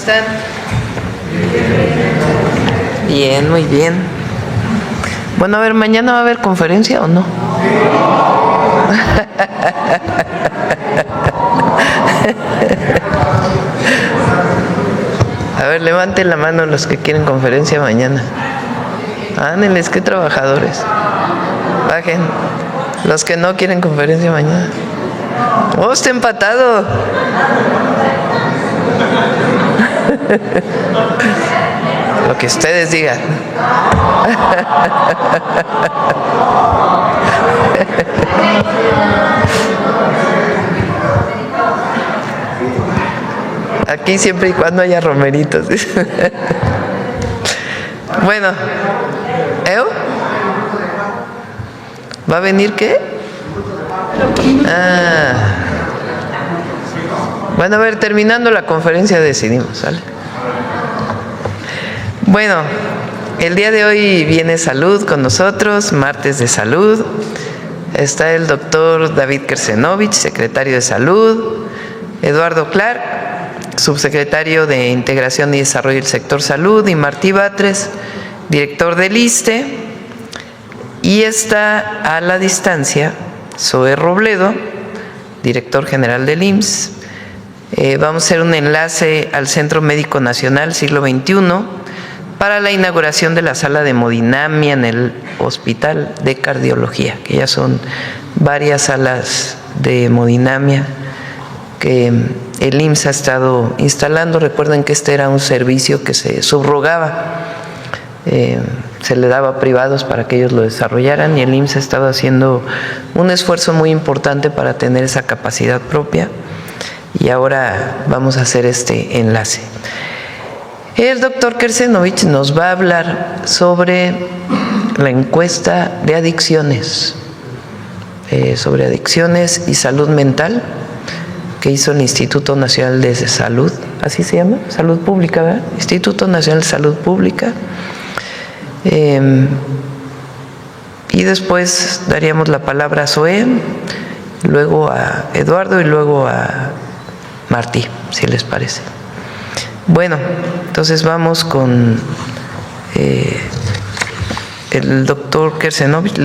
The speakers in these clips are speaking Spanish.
están? Bien, muy bien. Bueno, a ver, ¿mañana va a haber conferencia o no? A ver, levanten la mano los que quieren conferencia mañana. Ándenles, qué trabajadores. Bajen. Los que no quieren conferencia mañana. ¡Oh, está empatado! Lo que ustedes digan. Aquí siempre y cuando haya romeritos. Bueno, ¿va a venir qué? Bueno, a ver, terminando la conferencia decidimos, ¿sale? Bueno, el día de hoy viene salud con nosotros, martes de salud. Está el doctor David Kersenovich, secretario de salud, Eduardo Clark, subsecretario de Integración y Desarrollo del Sector Salud, y Martí Batres, director del ISSSTE, y está a la distancia Zoe Robledo, director general del IMSS. Vamos a hacer un enlace al Centro Médico Nacional Siglo XXI para la inauguración de la sala de hemodinamia en el Hospital de Cardiología, que ya son varias salas de hemodinamia que el IMSS ha estado instalando. Recuerden que este era un servicio que se subrogaba, se le daba a privados para que ellos lo desarrollaran, y el IMSS ha estado haciendo un esfuerzo muy importante para tener esa capacidad propia, y ahora vamos a hacer este enlace. El doctor Kersenovich nos va a hablar sobre la encuesta de adicciones, sobre adicciones y salud mental, que hizo el Instituto Nacional de Salud, así se llama, Salud Pública, ¿verdad? Instituto Nacional de Salud Pública. Y después daríamos la palabra a Zoe, luego a Eduardo y luego a Martí, si les parece. Bueno, entonces vamos con el doctor Kersenovich.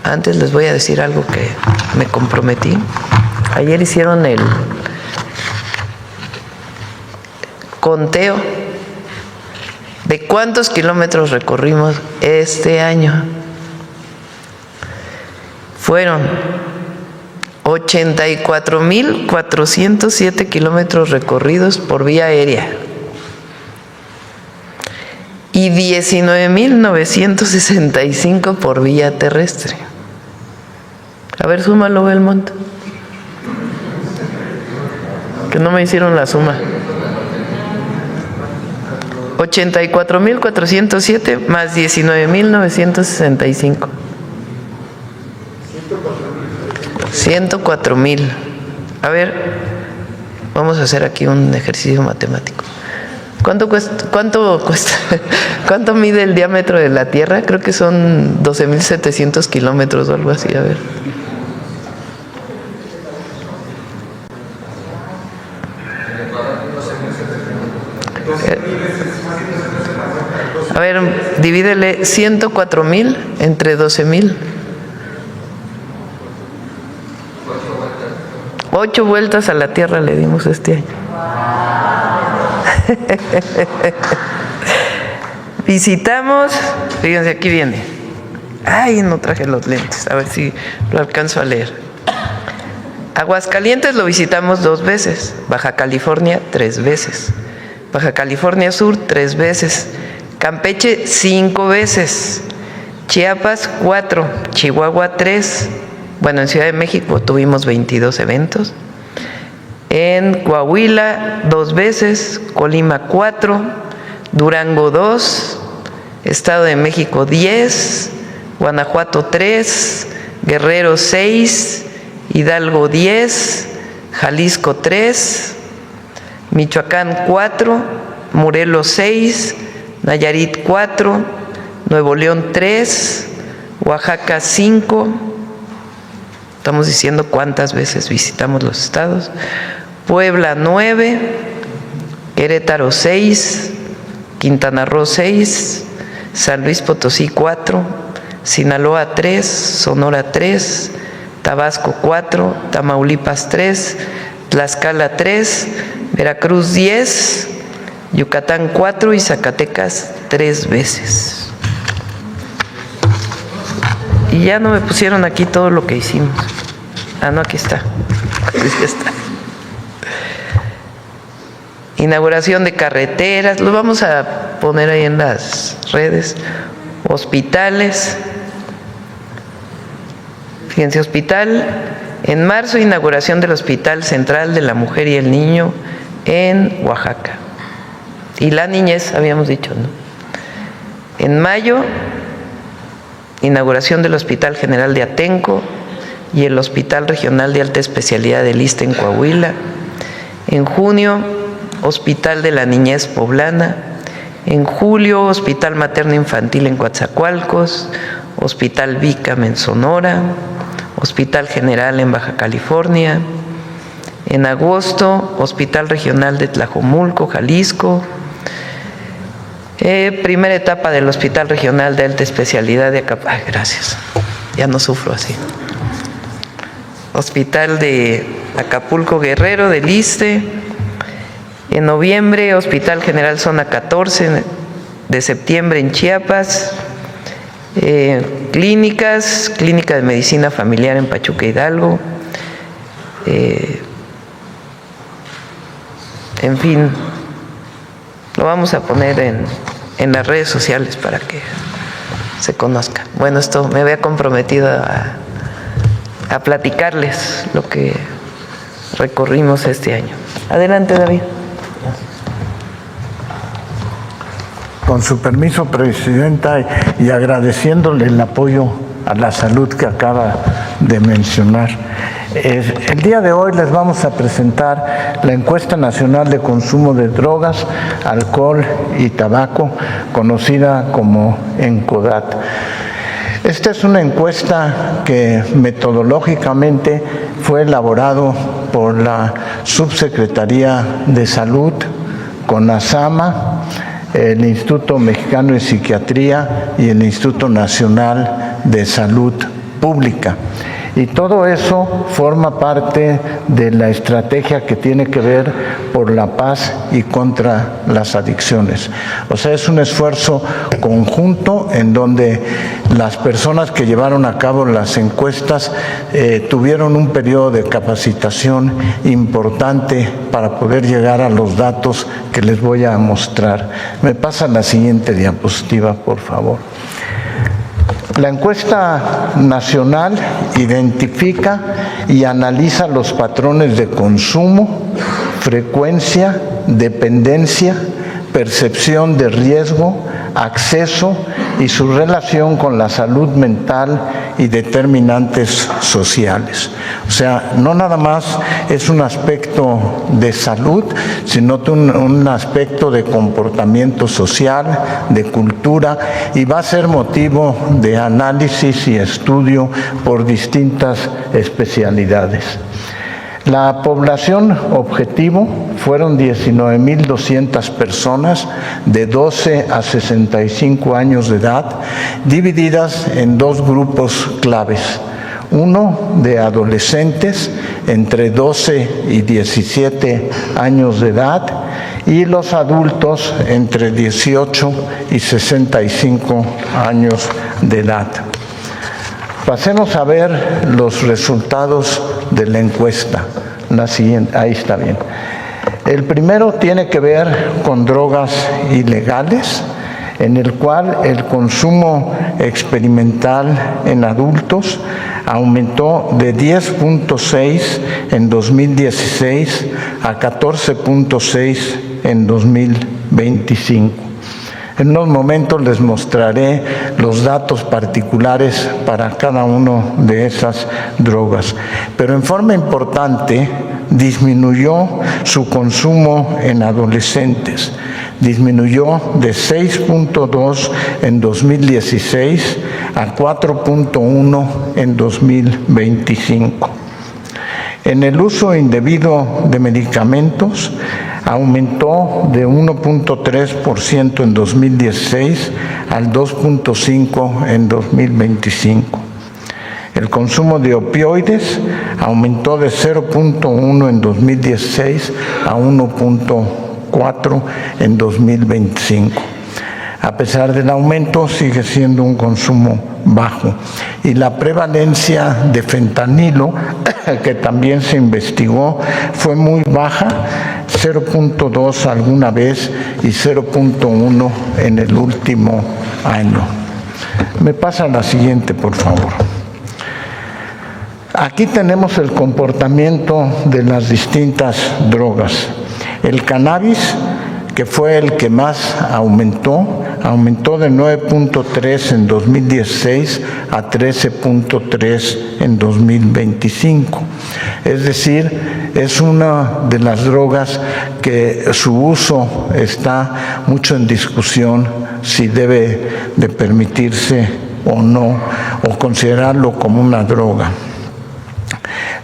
Antes les voy a decir algo que me comprometí. Ayer hicieron el conteo de cuántos kilómetros recorrimos este año. Fueron 84,407 kilómetros recorridos por vía aérea y 19,965 por vía terrestre. A ver, súmalo, Belmont. Que no me hicieron la suma. 84,407 más 19,965. 104,000. A ver, vamos a hacer aquí un ejercicio matemático. ¿Cuánto cuesta? ¿Cuánto mide el diámetro de la Tierra? Creo que son 12,700 kilómetros o algo así. A ver. A ver, divídele 104,000 entre 12,000. 8 vueltas a la Tierra le dimos este año. Visitamos, fíjense, aquí viene. Ay, no traje los lentes, a ver si lo alcanzo a leer. Aguascalientes lo visitamos 2 veces, Baja California 3 veces, Baja California Sur 3 veces, Campeche 5 veces, Chiapas 4, Chihuahua 3. Bueno, en Ciudad de México tuvimos 22 eventos. En Coahuila 2 veces, Colima 4, Durango 2, Estado de México 10, Guanajuato 3, Guerrero 6, Hidalgo 10, Jalisco 3, Michoacán 4, Morelos 6, Nayarit 4, Nuevo León 3, Oaxaca 5. Estamos diciendo cuántas veces visitamos los estados. Puebla 9, Querétaro 6, Quintana Roo 6, San Luis Potosí 4, Sinaloa 3, Sonora 3, Tabasco 4, Tamaulipas 3, Tlaxcala 3, Veracruz 10, Yucatán 4 y Zacatecas 3 veces. Y ya no me pusieron aquí todo lo que hicimos. Ah, no, aquí está. Ya está. Inauguración de carreteras, lo vamos a poner ahí en las redes. Hospitales. Fíjense, hospital. En marzo, inauguración del Hospital Central de la Mujer y el Niño en Oaxaca. Y la niñez, habíamos dicho, ¿no? En mayo, inauguración del Hospital General de Atenco y el Hospital Regional de Alta Especialidad del ISSSTE en Coahuila. En junio, Hospital de la Niñez Poblana. En julio, Hospital Materno Infantil en Coatzacoalcos, Hospital Bicam en Sonora, Hospital General en Baja California. En agosto, Hospital Regional de Tlajomulco, Jalisco. Primera etapa del Hospital Regional de Alta Especialidad de Acapulco. Ay, gracias, ya no sufro así. Hospital de Acapulco Guerrero del ISSSTE. En noviembre, Hospital General Zona 14 de septiembre en Chiapas. Clínicas, Clínica de Medicina Familiar en Pachuca Hidalgo. En fin, lo vamos a poner en las redes sociales para que se conozca. Bueno, esto me había comprometido a platicarles lo que recorrimos este año. Adelante, David. Con su permiso, Presidenta, y agradeciéndole el apoyo a la salud que acaba de mencionar. El día de hoy les vamos a presentar la Encuesta Nacional de Consumo de Drogas, Alcohol y Tabaco, conocida como ENCODAT. Esta es una encuesta que metodológicamente fue elaborado por la Subsecretaría de Salud, CONASAMA, el Instituto Mexicano de Psiquiatría y el Instituto Nacional de Salud Pública. Y todo eso forma parte de la estrategia que tiene que ver por la paz y contra las adicciones. O sea, es un esfuerzo conjunto en donde las personas que llevaron a cabo las encuestas tuvieron un periodo de capacitación importante para poder llegar a los datos que les voy a mostrar. Me pasa la siguiente diapositiva, por favor. La encuesta nacional identifica y analiza los patrones de consumo, frecuencia, dependencia, percepción de riesgo, acceso y su relación con la salud mental y determinantes sociales. O sea, no nada más es un aspecto de salud, sino un aspecto de comportamiento social, de cultura, y va a ser motivo de análisis y estudio por distintas especialidades. La población objetivo fueron 19,200 personas de 12 a 65 años de edad, divididas en dos grupos claves. Uno de adolescentes entre 12 y 17 años de edad y los adultos entre 18 y 65 años de edad. Pasemos a ver los resultados de la encuesta. La siguiente, ahí está bien. El primero tiene que ver con drogas ilegales, en el cual el consumo experimental en adultos aumentó de 10.6 en 2016 a 14.6 en 2025. En unos momentos les mostraré los datos particulares para cada una de esas drogas. Pero en forma importante, disminuyó su consumo en adolescentes. Disminuyó de 6.2 en 2016 a 4.1 en 2025. En el uso indebido de medicamentos, aumentó de 1.3% en 2016 al 2.5% en 2025. El consumo de opioides aumentó de 0.1 en 2016 a 1.4 en 2025. A pesar del aumento, sigue siendo un consumo bajo. Y la prevalencia de fentanilo, que también se investigó, fue muy baja, 0.2 alguna vez y 0.1 en el último año. Me pasa la siguiente, por favor. Aquí tenemos el comportamiento de las distintas drogas. El cannabis, que fue el que más aumentó de 9.3 en 2016 a 13.3 en 2025. Es decir, es una de las drogas que su uso está mucho en discusión, si debe de permitirse o no, o considerarlo como una droga.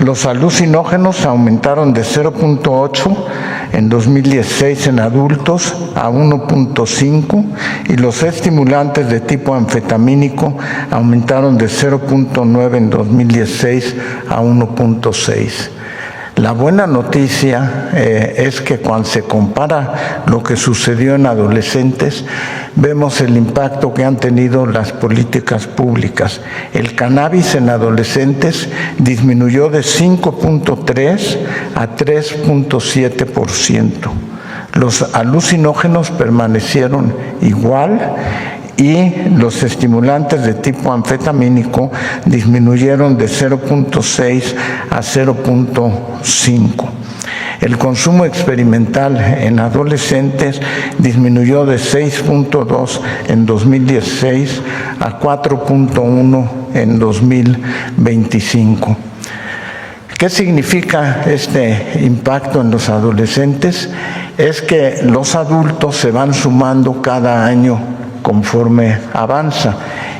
Los alucinógenos aumentaron de 0.8 en 2016 en adultos a 1.5 y los estimulantes de tipo anfetamínico aumentaron de 0.9 en 2016 a 1.6. La buena noticia es que cuando se compara lo que sucedió en adolescentes, vemos el impacto que han tenido las políticas públicas. El cannabis en adolescentes disminuyó de 5.3 a 3.7%. Los alucinógenos permanecieron igual y los estimulantes de tipo anfetamínico disminuyeron de 0.6 a 0.5. El consumo experimental en adolescentes disminuyó de 6.2 en 2016 a 4.1 en 2025. ¿Qué significa este impacto en los adolescentes? Es que los adultos se van sumando cada año conforme avanza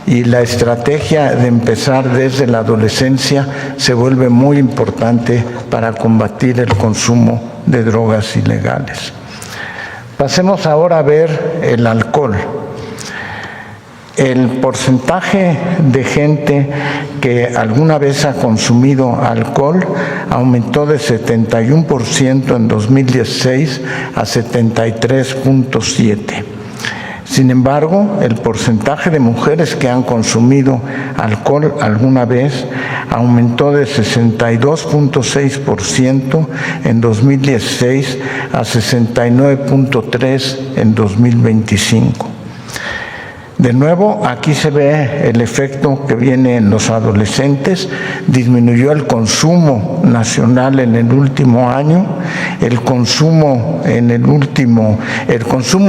y la estrategia de empezar desde la adolescencia se vuelve muy importante para combatir el consumo de drogas ilegales. Pasemos ahora a ver el alcohol. El porcentaje de gente que alguna vez ha consumido alcohol aumentó de 71% en 2016 a 73.7%. Sin embargo, el porcentaje de mujeres que han consumido alcohol alguna vez aumentó de 62.6% en 2016 a 69.3% en 2025. De nuevo, aquí se ve el efecto que viene en los adolescentes. Disminuyó el consumo nacional en el último año, el consumo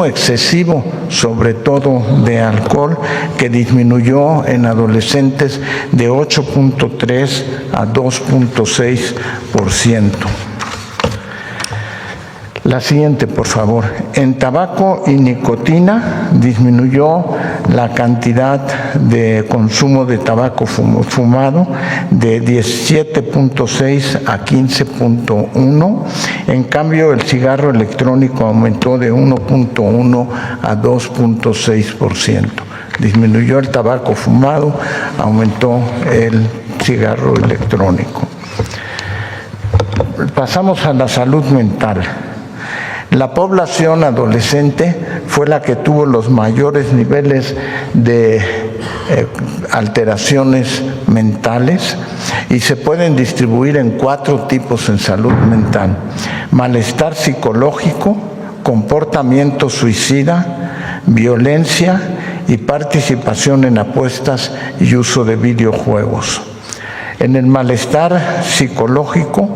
excesivo, sobre todo de alcohol, que disminuyó en adolescentes de 8.3 a 2.6%. La siguiente, por favor. En tabaco y nicotina disminuyó la cantidad de consumo de tabaco fumado de 17.6 a 15.1. En cambio, el cigarro electrónico aumentó de 1.1 a 2.6%. Disminuyó el tabaco fumado, aumentó el cigarro electrónico. Pasamos a la salud mental. La población adolescente fue la que tuvo los mayores niveles de alteraciones mentales y se pueden distribuir en 4 tipos en salud mental: malestar psicológico, comportamiento suicida, violencia y participación en apuestas y uso de videojuegos. En el malestar psicológico,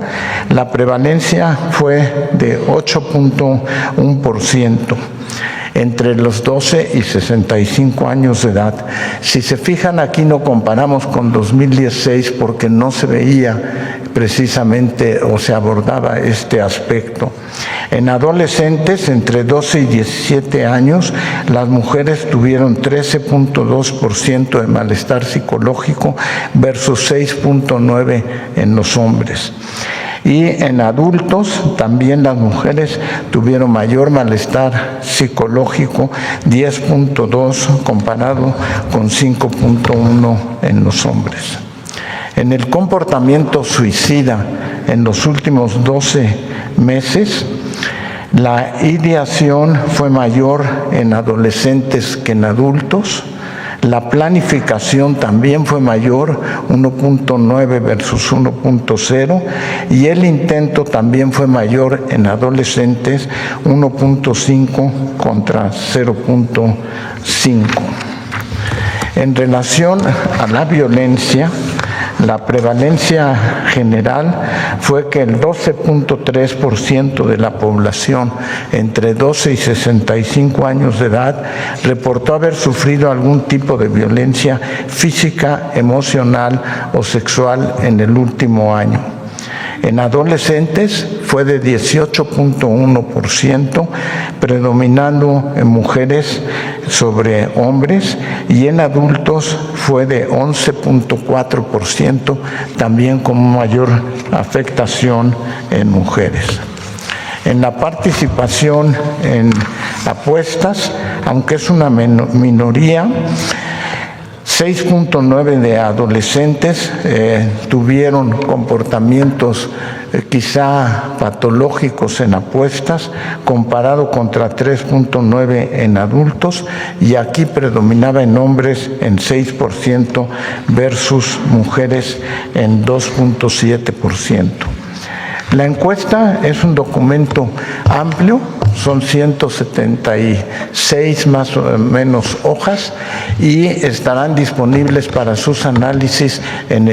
la prevalencia fue de 8.1% entre los 12 y 65 años de edad. Si se fijan, aquí no comparamos con 2016 porque no se veía precisamente o se abordaba este aspecto. En adolescentes entre 12 y 17 años, las mujeres tuvieron 13.2% de malestar psicológico versus 6.9% en los hombres. Y en adultos también las mujeres tuvieron mayor malestar psicológico, 10.2 comparado con 5.1 en los hombres. En el comportamiento suicida en los últimos 12 meses, la ideación fue mayor en adolescentes que en adultos. La planificación también fue mayor, 1.9 versus 1.0, y el intento también fue mayor en adolescentes, 1.5 contra 0.5. En relación a la violencia, la prevalencia general fue que el 12.3% de la población entre 12 y 65 años de edad reportó haber sufrido algún tipo de violencia física, emocional o sexual en el último año. En adolescentes fue de 18.1%, predominando en mujeres sobre hombres, y en adultos fue de 11.4%, también con mayor afectación en mujeres. En la participación en apuestas, aunque es una minoría, 6.9 de adolescentes tuvieron comportamientos quizá patológicos en apuestas, comparado contra 3.9 en adultos, y aquí predominaba en hombres en 6% versus mujeres en 2.7%. La encuesta es un documento amplio, son 176 más o menos hojas, y estarán disponibles para sus análisis en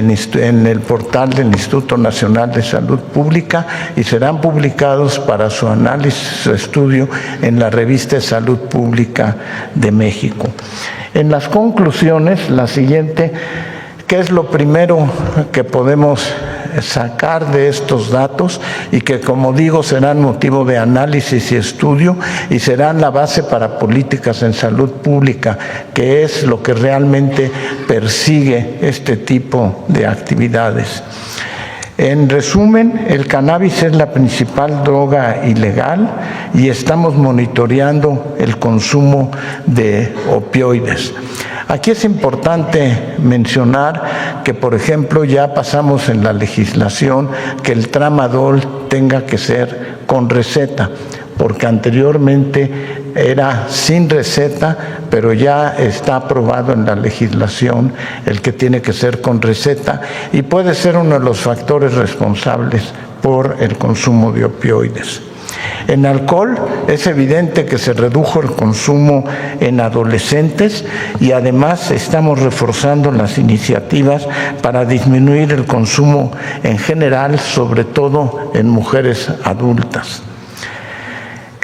el portal del Instituto Nacional de Salud Pública, y serán publicados para su análisis, su estudio en la revista de Salud Pública de México. En las conclusiones, la siguiente: ¿qué es lo primero que podemos sacar de estos datos? Y que, como digo, serán motivo de análisis y estudio, y serán la base para políticas en salud pública, que es lo que realmente persigue este tipo de actividades. En resumen, el cannabis es la principal droga ilegal y estamos monitoreando el consumo de opioides. Aquí es importante mencionar que, por ejemplo, ya pasamos en la legislación que el tramadol tenga que ser con receta, porque anteriormente era sin receta, pero ya está aprobado en la legislación el que tiene que ser con receta, y puede ser uno de los factores responsables por el consumo de opioides. En alcohol es evidente que se redujo el consumo en adolescentes, y además estamos reforzando las iniciativas para disminuir el consumo en general, sobre todo en mujeres adultas.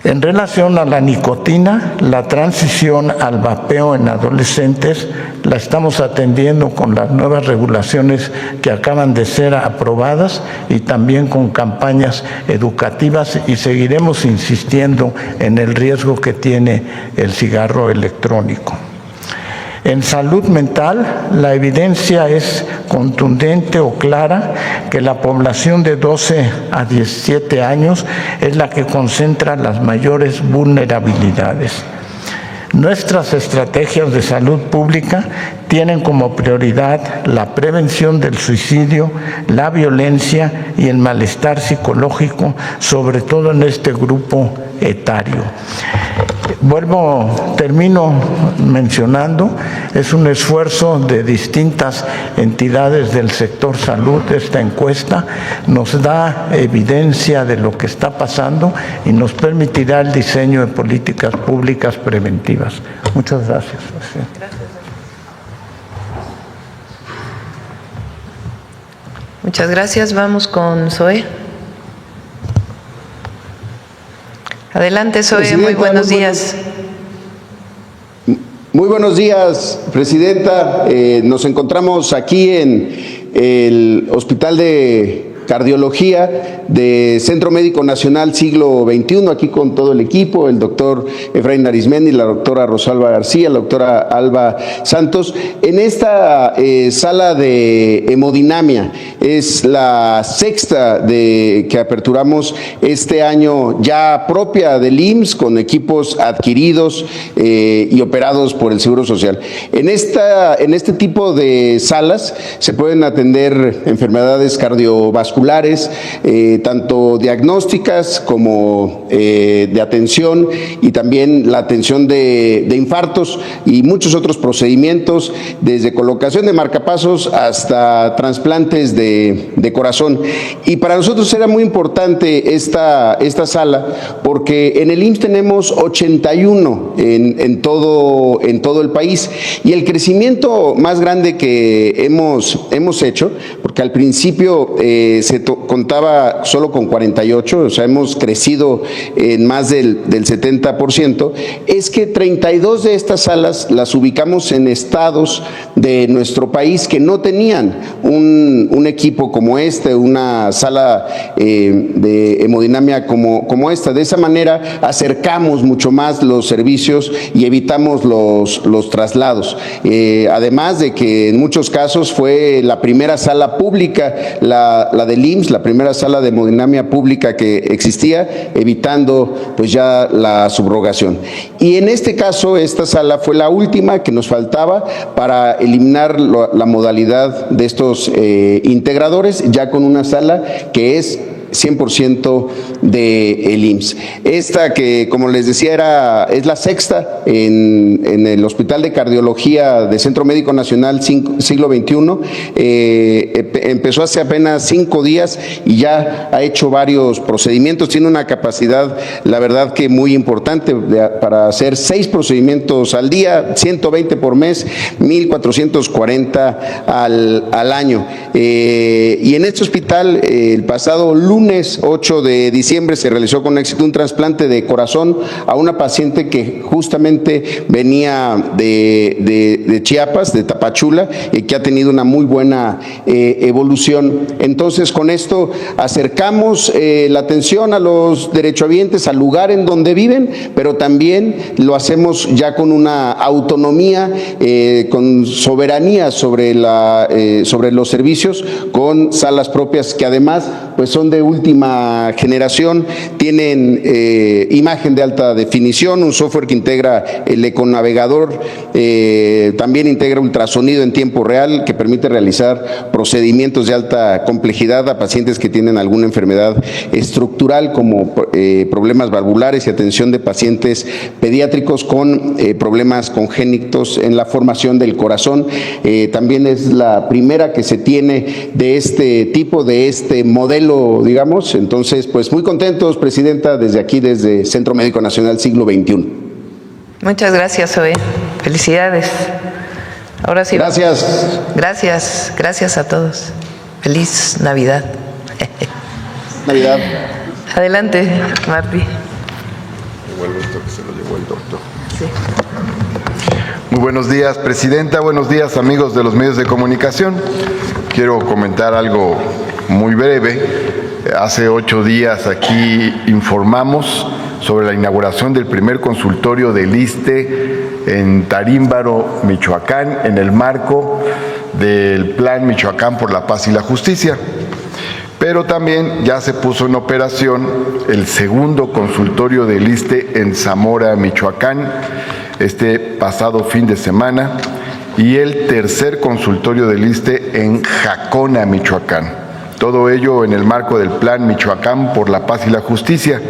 En relación a la nicotina, la transición al vapeo en adolescentes la estamos atendiendo con las nuevas regulaciones que acaban de ser aprobadas, y también con campañas educativas, y seguiremos insistiendo en el riesgo que tiene el cigarro electrónico. En salud mental, la evidencia es contundente o clara que la población de 12 a 17 años es la que concentra las mayores vulnerabilidades. Nuestras estrategias de salud pública tienen como prioridad la prevención del suicidio, la violencia y el malestar psicológico, sobre todo en este grupo etario. Termino mencionando, es un esfuerzo de distintas entidades del sector salud. Esta encuesta nos da evidencia de lo que está pasando y nos permitirá el diseño de políticas públicas preventivas. Muchas gracias. Muchas gracias. Vamos con Zoe. Adelante, Zoe. Muy buenos días. Muy buenos días, Presidenta. Nos encontramos aquí en el Hospital de Cardiología de Centro Médico Nacional Siglo XXI, aquí con todo el equipo, el doctor Efraín Arismendi, la doctora Rosalba García, la doctora Alba Santos, en esta sala de hemodinamia. Es la sexta que aperturamos este año, ya propia del IMSS, con equipos adquiridos y operados por el Seguro Social. En este tipo de salas se pueden atender enfermedades cardiovasculares, tanto diagnósticas como de atención, y también la atención de infartos y muchos otros procedimientos, desde colocación de marcapasos hasta trasplantes de corazón. Y para nosotros era muy importante esta sala, porque en el IMSS tenemos 81 en todo el país, y el crecimiento más grande que hemos hecho, porque al principio contaba solo con 48, o sea, hemos crecido en más del 70%, es que 32 de estas salas las ubicamos en estados de nuestro país que no tenían un equipo como este, una sala de hemodinamia como esta. De esa manera acercamos mucho más los servicios y evitamos los traslados. Además de que en muchos casos fue la primera sala pública, la del IMSS, la primera sala de hemodinamia pública que existía, evitando pues ya la subrogación. Y en este caso, esta sala fue la última que nos faltaba para eliminar la modalidad de estos integradores, ya con una sala que es 100% del IMSS. Esta que, como les decía, es la sexta en el Hospital de Cardiología de Centro Médico Nacional Siglo XXI. Empezó hace apenas 5 días y ya ha hecho varios procedimientos. Tiene una capacidad, la verdad, que muy importante para hacer 6 procedimientos al día, 120 por mes, 1,440 al año. Y en este hospital, el pasado lunes 8 de diciembre se realizó con éxito un trasplante de corazón a una paciente que justamente venía de Chiapas, de Tapachula, y que ha tenido una muy buena evolución. Entonces, con esto acercamos la atención a los derechohabientes al lugar en donde viven, pero también lo hacemos ya con una autonomía, con soberanía sobre los servicios, con salas propias que además pues son de última generación, tienen imagen de alta definición, un software que integra el econavegador, también integra ultrasonido en tiempo real que permite realizar procedimientos de alta complejidad a pacientes que tienen alguna enfermedad estructural, como problemas valvulares, y atención de pacientes pediátricos con problemas congénitos en la formación del corazón. También es la primera que se tiene de este tipo, de este modelo, digamos. Entonces, pues muy contentos, Presidenta, desde aquí, desde Centro Médico Nacional Siglo XXI. Muchas gracias, Zoe. Felicidades. Ahora sí. Gracias. Gracias a todos. Feliz Navidad. Navidad. Adelante, Martí. Igual esto que se lo llevó el doctor. Sí. Muy buenos días, Presidenta. Buenos días, amigos de los medios de comunicación. Quiero comentar algo muy breve. Hace 8 días aquí informamos sobre la inauguración del primer consultorio del ISSSTE en Tarímbaro, Michoacán, en el marco del Plan Michoacán por la Paz y la Justicia. Pero también ya se puso en operación el segundo consultorio del ISSSTE en Zamora, Michoacán, este pasado fin de semana, y el tercer consultorio del ISSSTE en Jacona, Michoacán. Todo ello en el marco del Plan Michoacán por la Paz y la Justicia.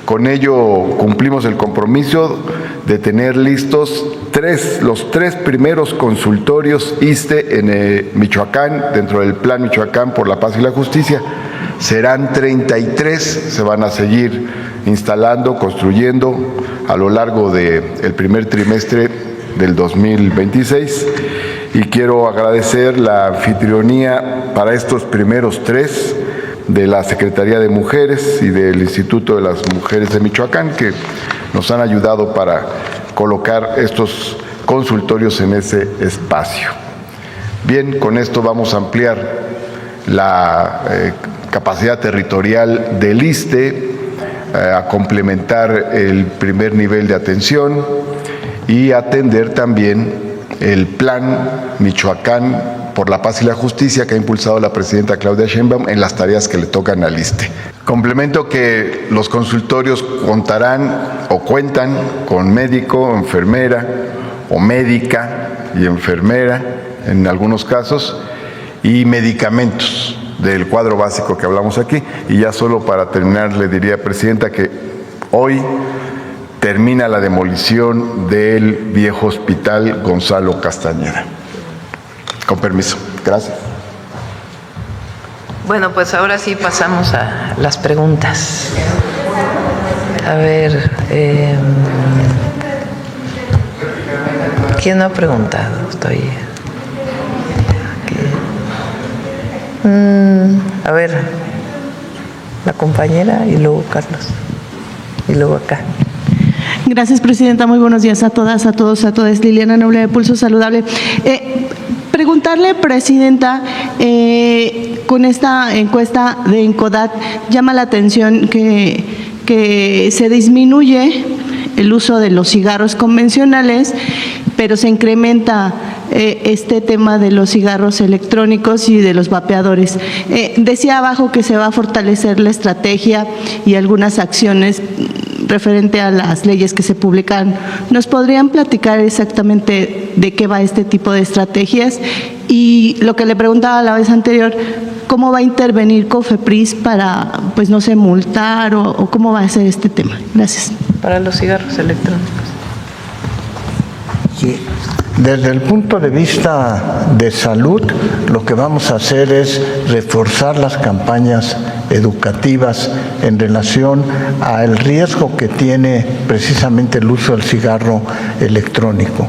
Con ello cumplimos el compromiso de tener listos los tres primeros consultorios ISSSTE en Michoacán, dentro del Plan Michoacán por la Paz y la Justicia. Serán 33, se van a seguir instalando, construyendo a lo largo del primer trimestre del 2026. Y quiero agradecer la anfitrionía para estos primeros 3 de la Secretaría de Mujeres y del Instituto de las Mujeres de Michoacán, que nos han ayudado para colocar estos consultorios en ese espacio. Bien, con esto vamos a ampliar la capacidad territorial del ISSSTE, a complementar el primer nivel de atención y atender también el plan Michoacán por la paz y la justicia que ha impulsado la presidenta Claudia Sheinbaum en las tareas que le tocan al ISSSTE. Complemento que los consultorios contarán o cuentan con médico, enfermera o médica y enfermera en algunos casos y medicamentos del cuadro básico que hablamos aquí. Y ya solo para terminar le diría, presidenta, que hoy termina la demolición del viejo hospital Gonzalo Castañeda. Con permiso. Gracias. Bueno, pues ahora sí pasamos a las preguntas. A ver, ¿quién no ha preguntado? Estoy aquí. A ver, la compañera y luego Carlos. Y luego acá. Gracias, presidenta. Muy buenos días a todas, a todos, a todas. Liliana Noble de Pulso Saludable. Preguntarle, presidenta, con esta encuesta de Encodat llama la atención que se disminuye el uso de los cigarros convencionales, pero se incrementa este tema de los cigarros electrónicos y de los vapeadores. Decía abajo que se va a fortalecer la estrategia y algunas acciones referente a las leyes que se publican. ¿Nos podrían platicar exactamente de qué va este tipo de estrategias? Y lo que le preguntaba la vez anterior, ¿cómo va a intervenir COFEPRIS para, pues no sé, multar o cómo va a ser este tema? Gracias. Para los cigarros electrónicos. Sí. Desde el punto de vista de salud, lo que vamos a hacer es reforzar las campañas educativas en relación al riesgo que tiene precisamente el uso del cigarro electrónico.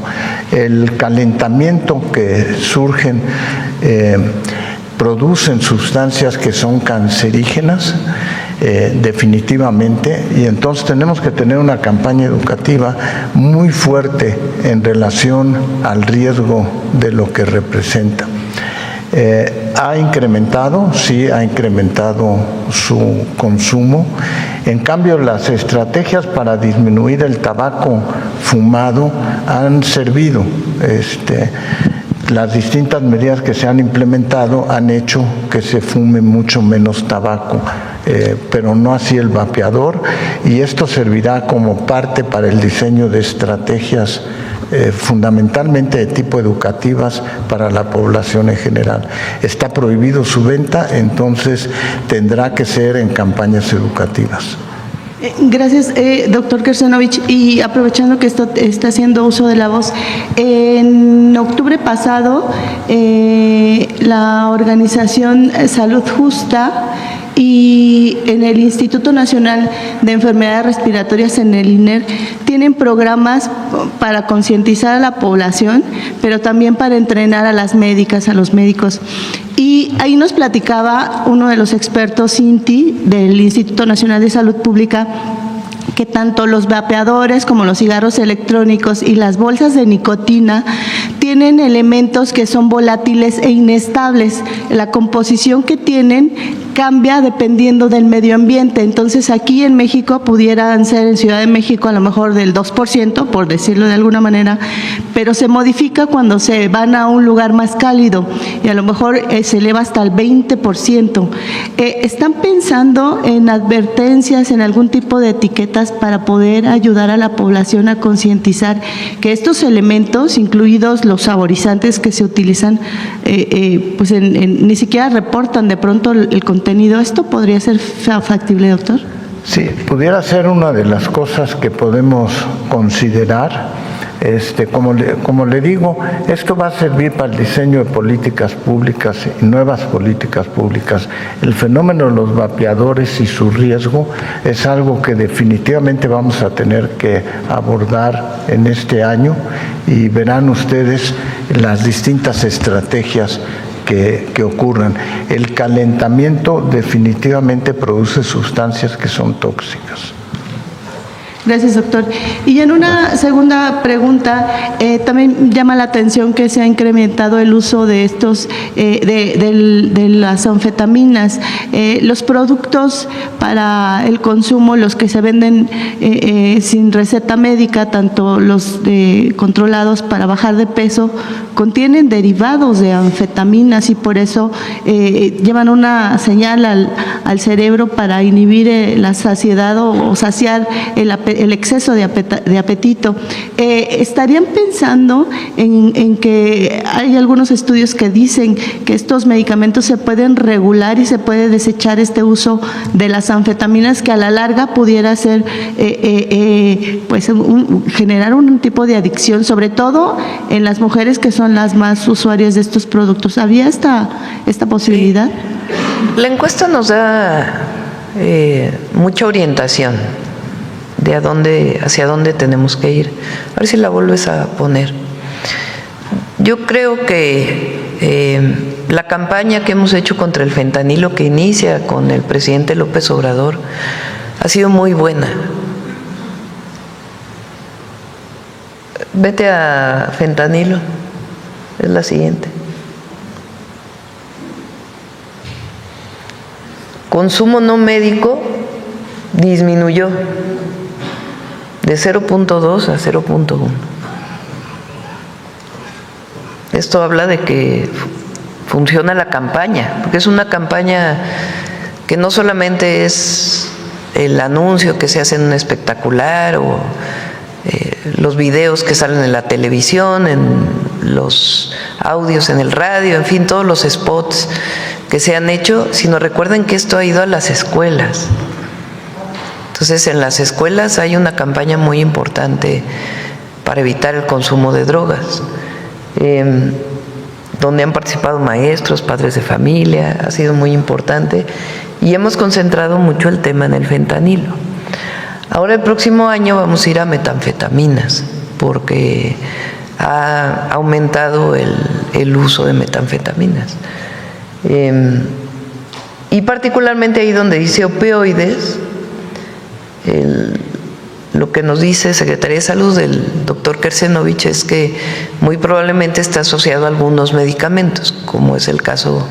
El calentamiento que surgen producen sustancias que son cancerígenas, definitivamente, y entonces tenemos que tener una campaña educativa muy fuerte en relación al riesgo de lo que representa. Ha incrementado, sí, ha incrementado su consumo. En cambio, las estrategias para disminuir el tabaco fumado han servido. Las distintas medidas que se han implementado han hecho que se fume mucho menos tabaco, pero no así el vapeador, y esto servirá como parte para el diseño de estrategias fundamentalmente de tipo educativas para la población en general. Está prohibido su venta, entonces tendrá que ser en campañas educativas. Gracias, doctor Kersenovich. Y aprovechando que esto está haciendo uso de la voz, en octubre pasado, la organización Salud Justa y en el Instituto Nacional de Enfermedades Respiratorias, en el INER, tienen programas para concientizar a la población, pero también para entrenar a las médicas, a los médicos. Y ahí nos platicaba uno de los expertos INTI del Instituto Nacional de Salud Pública que tanto los vapeadores como los cigarros electrónicos y las bolsas de nicotina tienen elementos que son volátiles e inestables. La composición que tienen cambia dependiendo del medio ambiente. Entonces, aquí en México pudieran ser, en Ciudad de México, a lo mejor del 2%, por decirlo de alguna manera, pero se modifica cuando se van a un lugar más cálido y a lo mejor se eleva hasta el 20%. ¿Están pensando en advertencias, en algún tipo de etiquetas para poder ayudar a la población a concientizar que estos elementos, incluidos los saborizantes que se utilizan, pues ni siquiera reportan de pronto el contenido? ¿Esto podría ser factible, doctor? Sí, pudiera ser una de las cosas que podemos considerar. Como le digo, esto va a servir para el diseño de políticas públicas y nuevas políticas públicas. El fenómeno de los vapeadores y su riesgo es algo que definitivamente vamos a tener que abordar en este año, y verán ustedes las distintas estrategias que ocurran. El calentamiento definitivamente produce sustancias que son tóxicas. Gracias, doctor. Y en una segunda pregunta, también llama la atención que se ha incrementado el uso de estos, de las anfetaminas. Los productos para el consumo, los que se venden sin receta médica, tanto los controlados para bajar de peso, contienen derivados de anfetaminas y por eso llevan una señal al cerebro para inhibir la saciedad o saciar el exceso de apetito. ¿Estarían pensando en que hay algunos estudios que dicen que estos medicamentos se pueden regular y se puede desechar este uso de las anfetaminas, que a la larga pudiera ser pues generar un tipo de adicción, sobre todo en las mujeres que son las más usuarias de estos productos? ¿Había esta posibilidad? La encuesta nos da mucha orientación de hacia dónde tenemos que ir. A ver si la vuelves a poner. Yo creo que la campaña que hemos hecho contra el fentanilo, que inicia con el presidente López Obrador, ha sido muy buena. Vete a fentanilo, es la siguiente. Consumo no médico disminuyó de 0.2 a 0.1. Esto habla de que funciona la campaña, porque es una campaña que no solamente es el anuncio que se hace en un espectacular o los videos que salen en la televisión, en los audios en el radio, en fin, todos los spots que se han hecho, sino recuerden que esto ha ido a las escuelas. Entonces, en las escuelas hay una campaña muy importante para evitar el consumo de drogas, donde han participado maestros, padres de familia, ha sido muy importante y hemos concentrado mucho el tema en el fentanilo. Ahora el próximo año vamos a ir a metanfetaminas, porque ha aumentado el uso de metanfetaminas. Y particularmente ahí donde dice opioides, lo que nos dice Secretaría de Salud del doctor Kersenovich es que muy probablemente está asociado a algunos medicamentos, como es el caso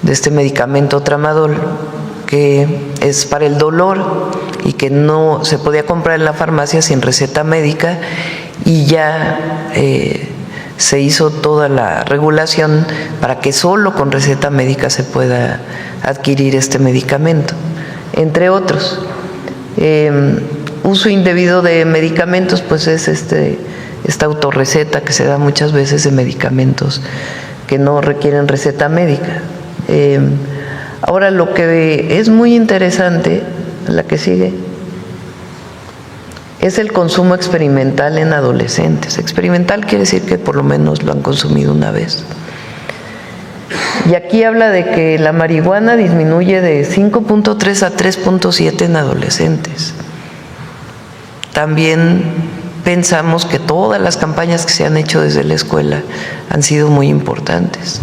de este medicamento tramadol, que es para el dolor y que no se podía comprar en la farmacia sin receta médica, y ya se hizo toda la regulación para que solo con receta médica se pueda adquirir este medicamento, entre otros. Uso indebido de medicamentos, pues es esta autorreceta que se da muchas veces de medicamentos que no requieren receta médica. Ahora, lo que es muy interesante, la que sigue, es el consumo experimental en adolescentes. Experimental quiere decir que por lo menos lo han consumido una vez. Y aquí habla de que la marihuana disminuye de 5.3 a 3.7 en adolescentes. También pensamos que todas las campañas que se han hecho desde la escuela han sido muy importantes.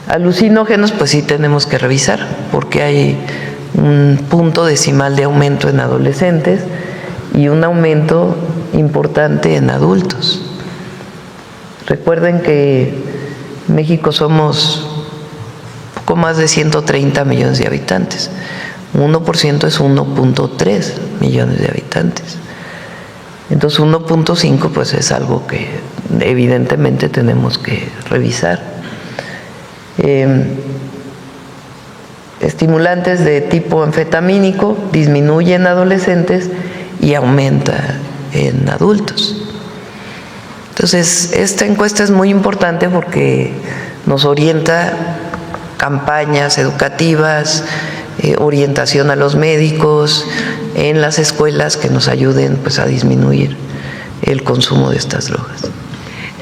Alucinógenos, pues sí tenemos que revisar, porque hay un punto decimal de aumento en adolescentes y un aumento importante en adultos. Recuerden que en México somos poco más de 130 millones de habitantes. 1% es 1.3 millones de habitantes. Entonces 1.5 pues es algo que evidentemente tenemos que revisar. Estimulantes de tipo anfetamínico disminuye en adolescentes y aumenta en adultos. Entonces, esta encuesta es muy importante porque nos orienta campañas educativas, orientación a los médicos en las escuelas que nos ayuden pues a disminuir el consumo de estas drogas.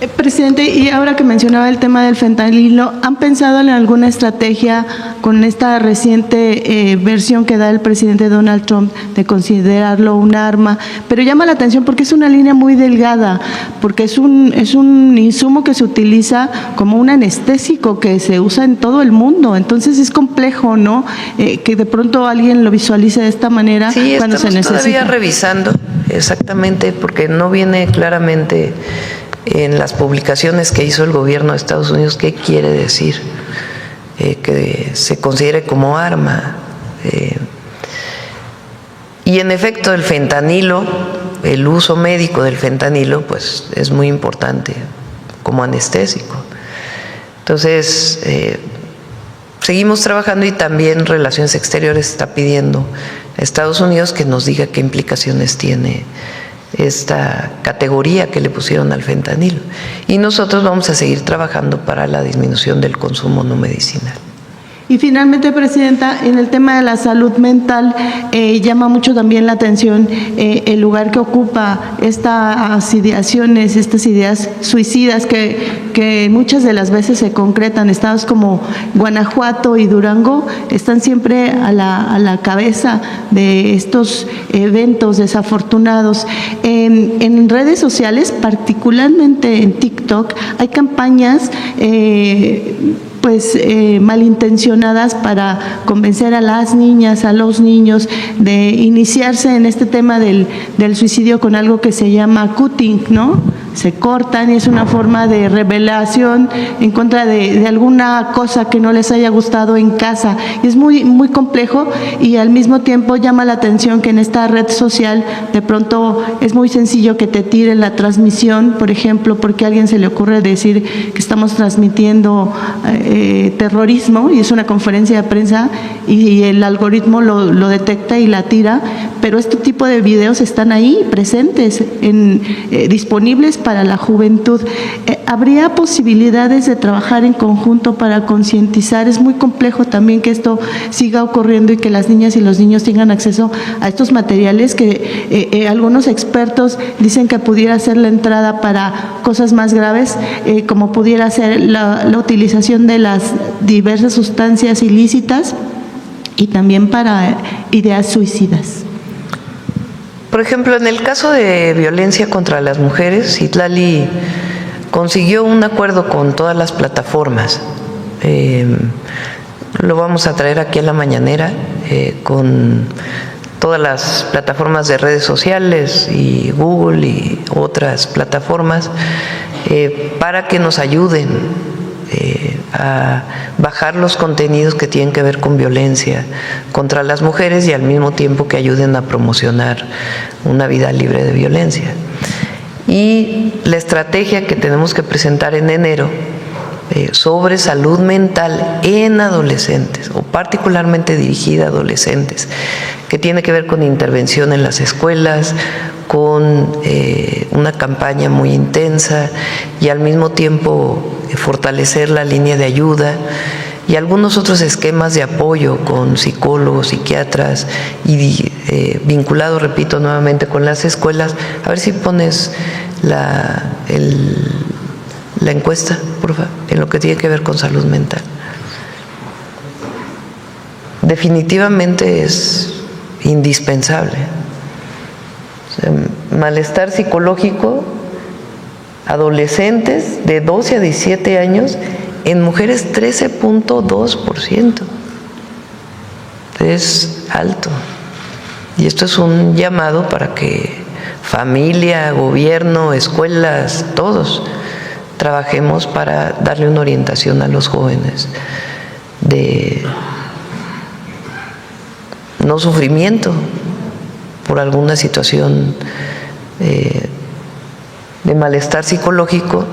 Presidente, y ahora que mencionaba el tema del fentanilo, ¿han pensado en alguna estrategia con esta reciente versión que da el presidente Donald Trump de considerarlo un arma? Pero llama la atención porque es una línea muy delgada, porque es un insumo que se utiliza como un anestésico que se usa en todo el mundo. Entonces es complejo, ¿no? Que de pronto alguien lo visualice de esta manera cuando se necesita. Sí, estamos todavía revisando exactamente porque no viene claramente en las publicaciones que hizo el gobierno de Estados Unidos qué quiere decir que se considere como arma. Y en efecto el fentanilo, el uso médico del fentanilo, pues es muy importante como anestésico. Entonces, seguimos trabajando y también Relaciones Exteriores está pidiendo a Estados Unidos que nos diga qué implicaciones tiene esta categoría que le pusieron al fentanilo. Y nosotros vamos a seguir trabajando para la disminución del consumo no medicinal. Y finalmente, Presidenta, en el tema de la salud mental, llama mucho también la atención el lugar que ocupa estas ideaciones, estas ideas suicidas que muchas de las veces se concretan. Estados como Guanajuato y Durango están siempre a la cabeza de estos eventos desafortunados. En redes sociales, particularmente en TikTok, hay campañas malintencionadas para convencer a las niñas, a los niños de iniciarse en este tema del suicidio con algo que se llama cutting, ¿no? Se cortan y es una forma de rebelación en contra de alguna cosa que no les haya gustado en casa. Y es muy, muy complejo y al mismo tiempo llama la atención que en esta red social de pronto es muy sencillo que te tiren la transmisión, por ejemplo, porque a alguien se le ocurre decir que estamos transmitiendo terrorismo y es una conferencia de prensa y el algoritmo lo detecta y la tira, pero este tipo de videos están ahí presentes, disponibles para la juventud. ¿Habría posibilidades de trabajar en conjunto para concientizar? Es muy complejo también que esto siga ocurriendo y que las niñas y los niños tengan acceso a estos materiales que algunos expertos dicen que pudiera ser la entrada para cosas más graves, como pudiera ser la utilización de las diversas sustancias ilícitas y también para ideas suicidas. Por ejemplo, en el caso de violencia contra las mujeres, Citlali consiguió un acuerdo con todas las plataformas. Lo vamos a traer aquí a la mañanera con todas las plataformas de redes sociales y Google y otras plataformas para que nos ayuden a bajar los contenidos que tienen que ver con violencia contra las mujeres y al mismo tiempo que ayuden a promocionar una vida libre de violencia. Y la estrategia que tenemos que presentar en enero sobre salud mental en adolescentes, o particularmente dirigida a adolescentes, que tiene que ver con intervención en las escuelas, con una campaña muy intensa y al mismo tiempo fortalecer la línea de ayuda y algunos otros esquemas de apoyo con psicólogos, psiquiatras y vinculado, repito nuevamente, con las escuelas. A ver si pones la encuesta, por favor, en lo que tiene que ver con salud mental. Definitivamente es indispensable. O sea, malestar psicológico, adolescentes de 12 a 17 años, en mujeres 13.2%. Es alto. Y esto es un llamado para que familia, gobierno, escuelas, todos trabajemos para darle una orientación a los jóvenes de no sufrimiento por alguna situación de malestar psicológico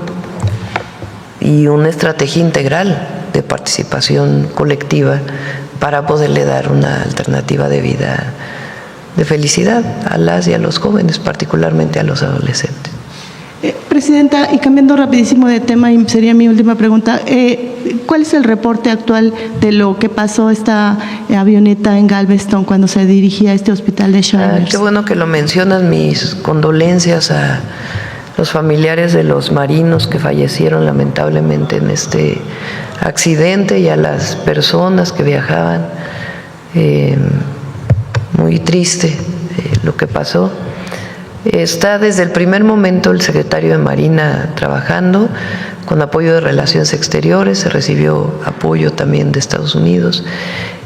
y una estrategia integral de participación colectiva para poderle dar una alternativa de vida de felicidad a las y a los jóvenes, particularmente a los adolescentes. Presidenta, y cambiando rapidísimo de tema, y sería mi última pregunta, ¿cuál es el reporte actual de lo que pasó esta avioneta en Galveston cuando se dirigía a este hospital de Shriners? Qué bueno que lo mencionas, mis condolencias los familiares de los marinos que fallecieron lamentablemente en este accidente y a las personas que viajaban. Muy triste lo que pasó. Está desde el primer momento el secretario de Marina trabajando con apoyo de Relaciones Exteriores, se recibió apoyo también de Estados Unidos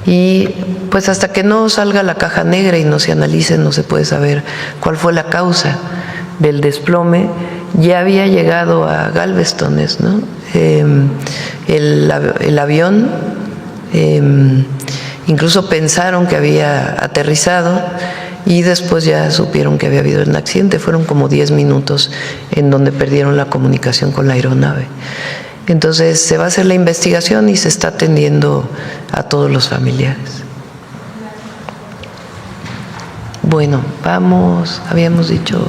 y pues hasta que no salga la caja negra y no se analice no se puede saber cuál fue la causa del desplome. Ya había llegado a Galveston, ¿no? El avión, incluso pensaron que había aterrizado y después ya supieron que había habido un accidente. Fueron como 10 minutos en donde perdieron la comunicación con la aeronave. Entonces se va a hacer la investigación y se está atendiendo a todos los familiares. Bueno, vamos, habíamos dicho,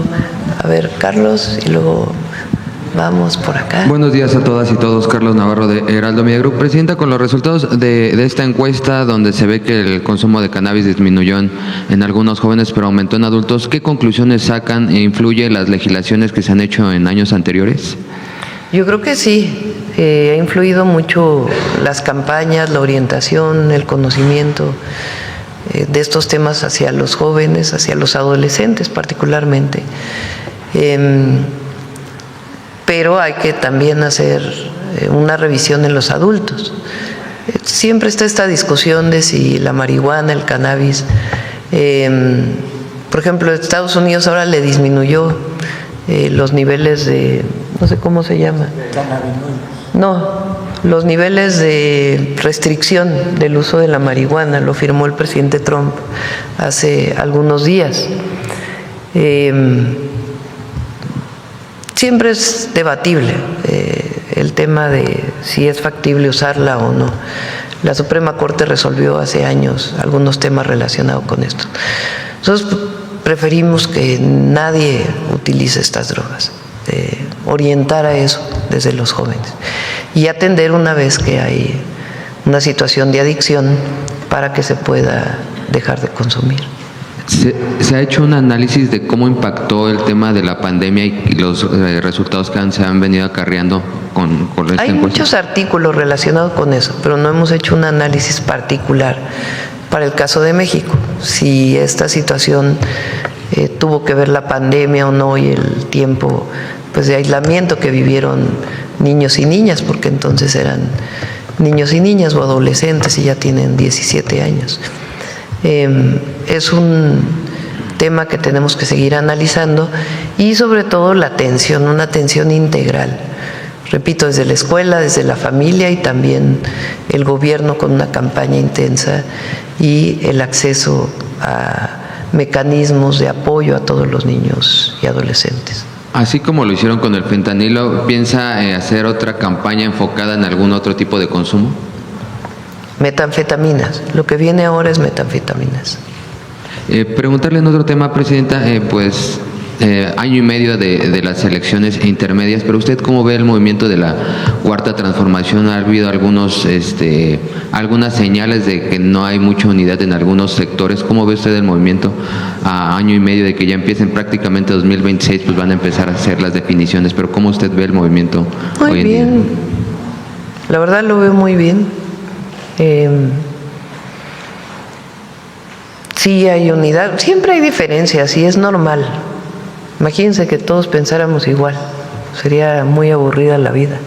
a ver, Carlos, y luego vamos por acá. Buenos días a todas y todos. Carlos Navarro de Heraldo Media Group. Presidenta, con los resultados de esta encuesta donde se ve que el consumo de cannabis disminuyó en algunos jóvenes pero aumentó en adultos, ¿qué conclusiones sacan e influye las legislaciones que se han hecho en años anteriores? Yo creo que sí, ha influido mucho las campañas, la orientación, el conocimiento de estos temas hacia los jóvenes, hacia los adolescentes particularmente. Pero hay que también hacer una revisión en los adultos. Siempre está esta discusión de si la marihuana, el cannabis, por ejemplo, en Estados Unidos ahora le disminuyó los niveles de, no sé cómo se llama. No, los niveles de restricción del uso de la marihuana, lo firmó el presidente Trump hace algunos días. Siempre es debatible el tema de si es factible usarla o no. La Suprema Corte resolvió hace años algunos temas relacionados con esto. Nosotros preferimos que nadie utilice estas drogas, orientar a eso desde los jóvenes y atender una vez que hay una situación de adicción para que se pueda dejar de consumir. ¿Se ha hecho un análisis de cómo impactó el tema de la pandemia y los resultados que se han venido acarreando con esta encuesta? Hay muchos artículos relacionados con eso, pero no hemos hecho un análisis particular para el caso de México. Si esta situación tuvo que ver la pandemia o no y el tiempo pues, de aislamiento que vivieron niños y niñas, porque entonces eran niños y niñas o adolescentes y ya tienen 17 años. Es un tema que tenemos que seguir analizando y sobre todo la atención, una atención integral. Repito, desde la escuela, desde la familia y también el gobierno con una campaña intensa y el acceso a mecanismos de apoyo a todos los niños y adolescentes. Así como lo hicieron con el fentanilo, ¿piensa hacer otra campaña enfocada en algún otro tipo de consumo? Metanfetaminas, lo que viene ahora es metanfetaminas. Preguntarle en otro tema, Presidenta, año y medio de las elecciones intermedias, pero usted cómo ve el movimiento de la Cuarta Transformación. Ha habido algunas señales de que no hay mucha unidad en algunos sectores. ¿Cómo ve usted el movimiento a año y medio de que ya empiecen prácticamente 2026, pues van a empezar a hacer las definiciones, pero cómo usted ve el movimiento hoy en día? Muy bien, la verdad lo veo muy bien. Sí hay unidad, siempre hay diferencias y es normal. Imagínense que todos pensáramos igual, sería muy aburrida la vida.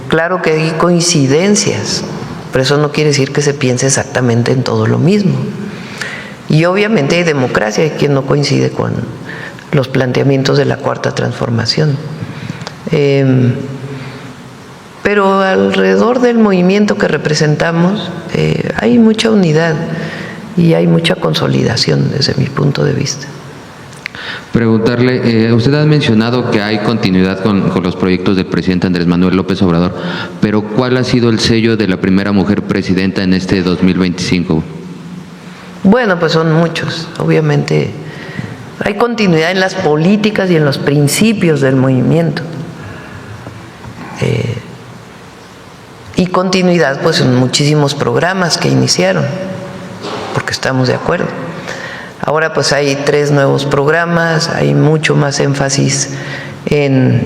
Claro que hay coincidencias, pero eso no quiere decir que se piense exactamente en todo lo mismo. Y obviamente hay democracia, hay quien no coincide con los planteamientos de la Cuarta Transformación. Pero alrededor del movimiento que representamos hay mucha unidad y hay mucha consolidación desde mi punto de vista. Preguntarle, usted ha mencionado que hay continuidad con los proyectos del presidente Andrés Manuel López Obrador, pero ¿cuál ha sido el sello de la primera mujer presidenta en este 2025? Bueno, pues son muchos, obviamente. Hay continuidad en las políticas y en los principios del movimiento. Y continuidad pues en muchísimos programas que iniciaron, porque estamos de acuerdo. Ahora pues hay 3 nuevos programas, hay mucho más énfasis en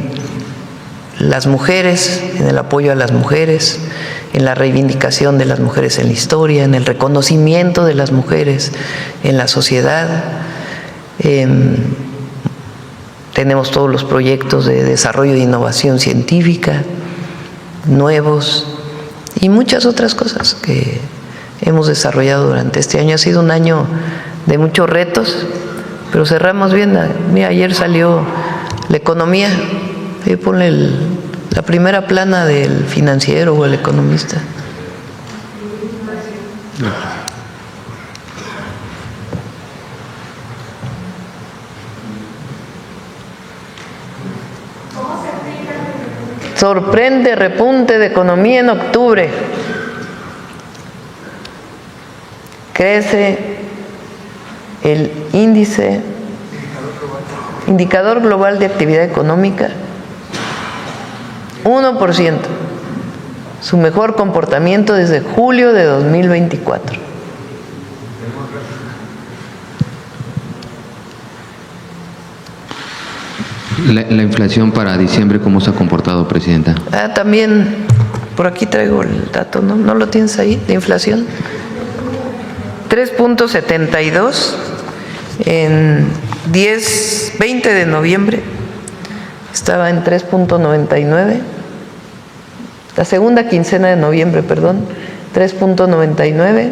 las mujeres, en el apoyo a las mujeres, en la reivindicación de las mujeres en la historia, en el reconocimiento de las mujeres en la sociedad. Tenemos todos los proyectos de desarrollo de innovación científica nuevos y muchas otras cosas que hemos desarrollado durante este año. Ha sido un año de muchos retos, pero cerramos bien. Mira, ayer salió la economía. Ahí ponle la primera plana del Financiero o El Economista. Sorprende repunte de economía en octubre. Crece el indicador global de actividad económica 1%, su mejor comportamiento desde julio de 2024. La inflación para diciembre, ¿cómo se ha comportado, presidenta? También, por aquí traigo el dato, ¿no lo tienes ahí, de inflación? 3.72 en 20 de noviembre, estaba en 3.99, la segunda quincena de noviembre, 3.99,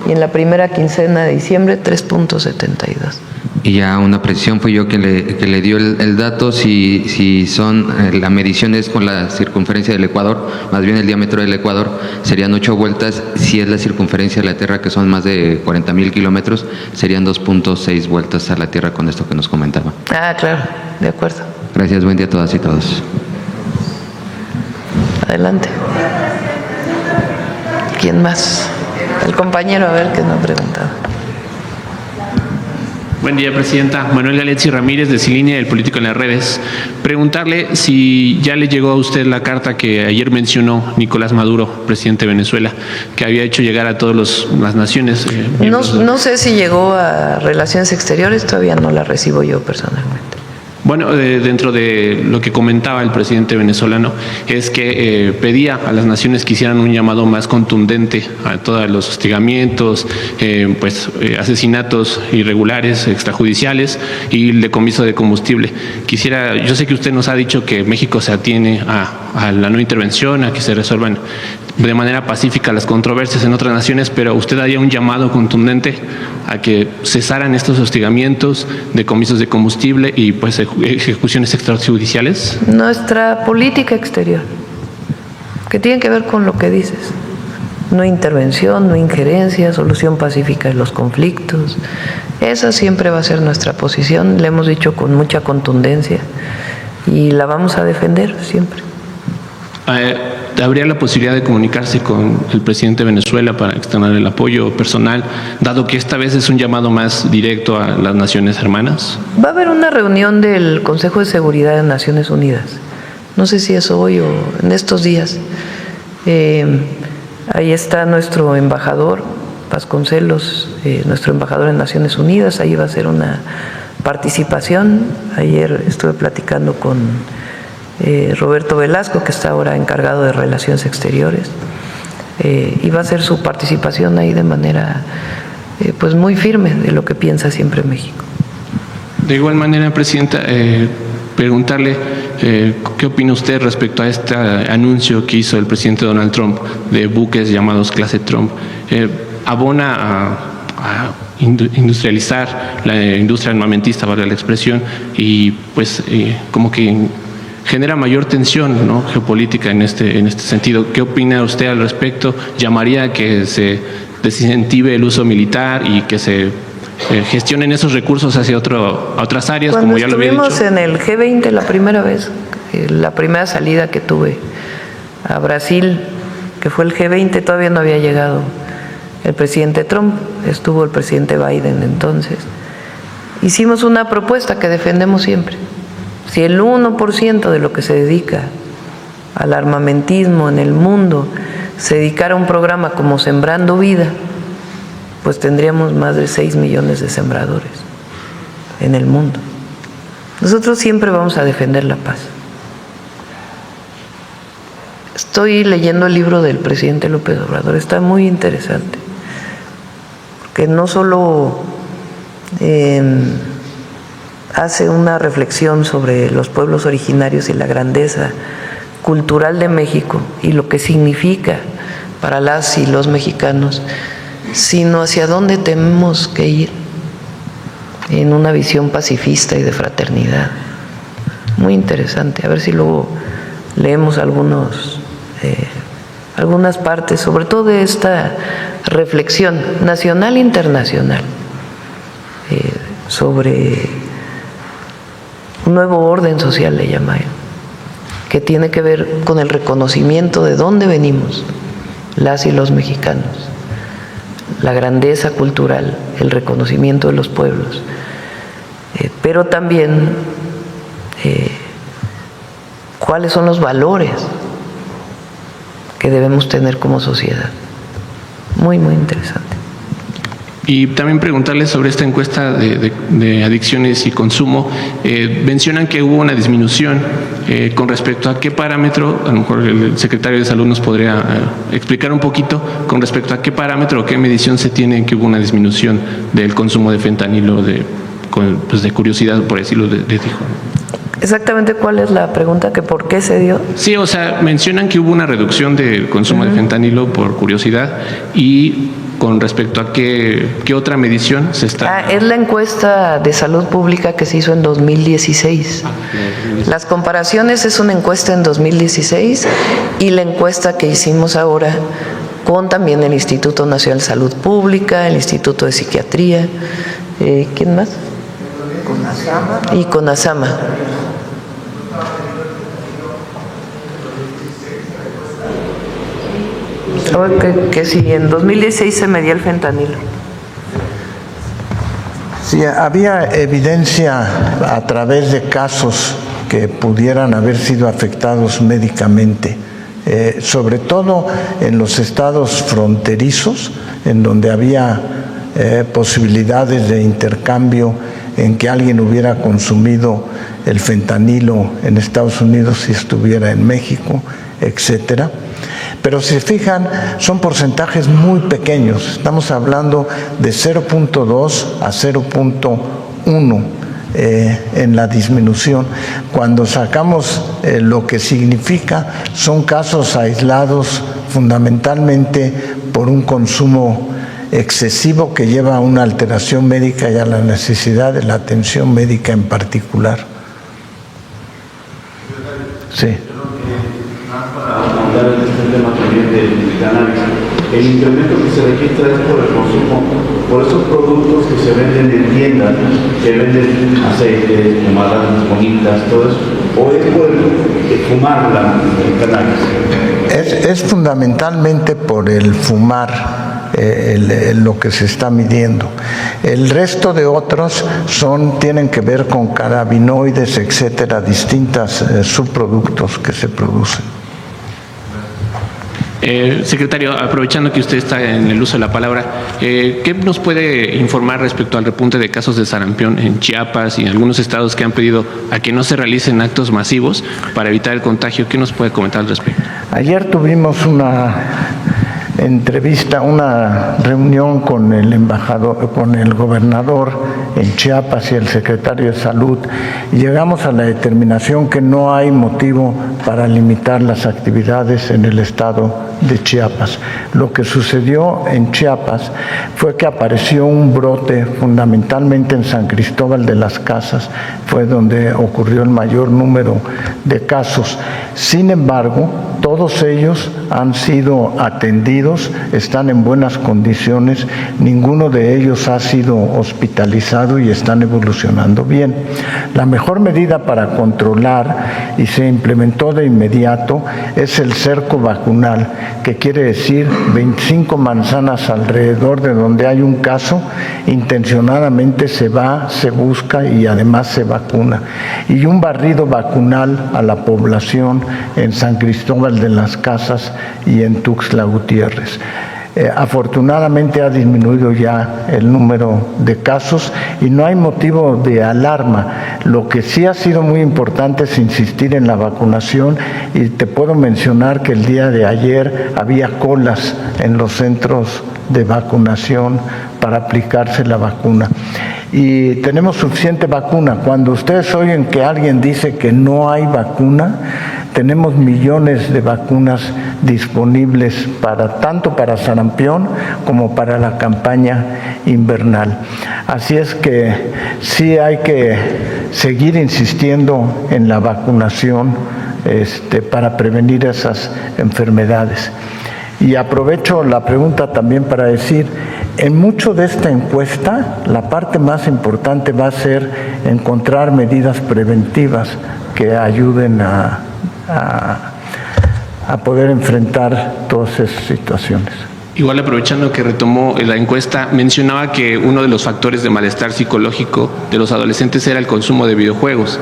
y en la primera quincena de diciembre 3.72. Y ya una precisión, fue yo que le dio el dato, si son, la medición es con la circunferencia del Ecuador, más bien el diámetro del Ecuador, serían 8 vueltas, si es la circunferencia de la Tierra, que son más de 40,000 kilómetros, serían 2.6 vueltas a la Tierra con esto que nos comentaba. Claro, de acuerdo. Gracias, buen día a todas y todos. Adelante. ¿Quién más? El compañero, a ver, que nos ha preguntado. Buen día, presidenta. Manuel Galetzi Ramírez, de Cilinea, del Político en las Redes. Preguntarle si ya le llegó a usted la carta que ayer mencionó Nicolás Maduro, presidente de Venezuela, que había hecho llegar a todas las naciones. No sé si llegó a Relaciones Exteriores, todavía no la recibo yo personalmente. Bueno, dentro de lo que comentaba el presidente venezolano es que pedía a las naciones que hicieran un llamado más contundente a todos los hostigamientos, asesinatos irregulares, extrajudiciales y el decomiso de combustible. Yo sé que usted nos ha dicho que México se atiene a la no intervención, a que se resuelvan de manera pacífica las controversias en otras naciones, pero usted haría un llamado contundente a que cesaran estos hostigamientos, decomisos de combustible y pues ejecuciones extrajudiciales. Nuestra política exterior, que tiene que ver con lo que dices, no intervención, no injerencia, solución pacífica de los conflictos, esa siempre va a ser nuestra posición, le hemos dicho con mucha contundencia y la vamos a defender siempre. ¿Habría la posibilidad de comunicarse con el presidente de Venezuela para externar el apoyo personal, dado que esta vez es un llamado más directo a las naciones hermanas? Va a haber una reunión del Consejo de Seguridad de Naciones Unidas. No sé si es hoy o en estos días. Ahí está nuestro embajador, Vasconcelos, nuestro embajador en Naciones Unidas. Ahí va a ser una participación. Ayer estuve platicando con Roberto Velasco, que está ahora encargado de Relaciones Exteriores, y va a hacer su participación ahí de manera pues muy firme de lo que piensa siempre México. De igual manera, presidenta, preguntarle qué opina usted respecto a este anuncio que hizo el presidente Donald Trump de buques llamados clase Trump. Abona a industrializar la industria armamentista, valga la expresión, y pues como que genera mayor tensión, ¿no?, geopolítica en este sentido. ¿Qué opina usted al respecto? ¿Llamaría a que se desincentive el uso militar y que se gestionen esos recursos hacia otras áreas, como ya lo había dicho? Cuando estuvimos en el G20 la primera vez, la primera salida que tuve a Brasil, que fue el G20, todavía no había llegado el presidente Trump, estuvo el presidente Biden entonces. Hicimos una propuesta que defendemos siempre. Si el 1% de lo que se dedica al armamentismo en el mundo se dedicara a un programa como Sembrando Vida, pues tendríamos más de 6 millones de sembradores en el mundo. Nosotros siempre vamos a defender la paz. Estoy leyendo el libro del presidente López Obrador, está muy interesante, porque no solo hace una reflexión sobre los pueblos originarios y la grandeza cultural de México y lo que significa para las y los mexicanos, sino hacia dónde tenemos que ir en una visión pacifista y de fraternidad. Muy interesante, a ver si luego leemos algunas partes, sobre todo de esta reflexión nacional e internacional sobre un nuevo orden social, le llama él, que tiene que ver con el reconocimiento de dónde venimos las y los mexicanos, la grandeza cultural, el reconocimiento de los pueblos, pero también cuáles son los valores que debemos tener como sociedad. Muy, muy interesante. Y también preguntarles sobre esta encuesta de adicciones y consumo. Mencionan que hubo una disminución con respecto a qué parámetro, a lo mejor el secretario de Salud nos podría explicar un poquito con respecto a qué parámetro o qué medición se tiene que hubo una disminución del consumo de fentanilo, de curiosidad, por decirlo, les dijo. Exactamente, ¿cuál es la pregunta? ¿Que por qué se dio? Sí, o sea, mencionan que hubo una reducción del consumo de fentanilo por curiosidad y con respecto a qué otra medición se está... Es la encuesta de salud pública que se hizo en 2016. Las comparaciones es una encuesta en 2016 y la encuesta que hicimos ahora con también el Instituto Nacional de Salud Pública, el Instituto de Psiquiatría, ¿quién más? CONASAMA. Y CONASAMA. Que si en 2016 se medía el fentanilo. Sí, había evidencia a través de casos que pudieran haber sido afectados médicamente, sobre todo en los estados fronterizos, en donde había posibilidades de intercambio, en que alguien hubiera consumido el fentanilo en Estados Unidos si estuviera en México, etcétera. Pero si se fijan, son porcentajes muy pequeños. Estamos hablando de 0.2 a 0.1 en la disminución. Cuando sacamos lo que significa, son casos aislados fundamentalmente por un consumo excesivo que lleva a una alteración médica y a la necesidad de la atención médica en particular. Sí. El incremento que se registra es por el consumo, por esos productos que se venden en tiendas, que venden aceites, pomadas bonitas, todo eso, o es por fumar el cannabis. Es fundamentalmente por el fumar lo que se está midiendo. El resto de otros tienen que ver con cannabinoides, etcétera, distintos subproductos que se producen. Secretario, aprovechando que usted está en el uso de la palabra, ¿qué nos puede informar respecto al repunte de casos de sarampión en Chiapas y en algunos estados que han pedido a que no se realicen actos masivos para evitar el contagio? ¿Qué nos puede comentar al respecto? Ayer tuvimos una entrevista, una reunión con el embajador, con el gobernador en Chiapas y el secretario de Salud, y llegamos a la determinación que no hay motivo para limitar las actividades en el estado de Chiapas. Lo que sucedió en Chiapas fue que apareció un brote fundamentalmente en San Cristóbal de las Casas, fue donde ocurrió el mayor número de casos. Sin embargo, todos ellos han sido atendidos, están en buenas condiciones, ninguno de ellos ha sido hospitalizado y están evolucionando bien. La mejor medida para controlar, y se implementó de inmediato, es el cerco vacunal, que quiere decir 25 manzanas alrededor de donde hay un caso, intencionadamente se va, se busca y además se vacuna. Y un barrido vacunal a la población en San Cristóbal de las Casas y en Tuxtla Gutiérrez. Afortunadamente ha disminuido ya el número de casos y no hay motivo de alarma. Lo que sí ha sido muy importante es insistir en la vacunación, y te puedo mencionar que el día de ayer había colas en los centros de vacunación para aplicarse la vacuna. Y tenemos suficiente vacuna. Cuando ustedes oyen que alguien dice que no hay vacuna, tenemos millones de vacunas disponibles tanto para sarampión como para la campaña invernal. Así es que sí hay que seguir insistiendo en la vacunación para prevenir esas enfermedades. Y aprovecho la pregunta también para decir, en mucho de esta encuesta, la parte más importante va a ser encontrar medidas preventivas que ayuden a poder enfrentar todas esas situaciones. Igual, aprovechando que retomó la encuesta, mencionaba que uno de los factores de malestar psicológico de los adolescentes era el consumo de videojuegos.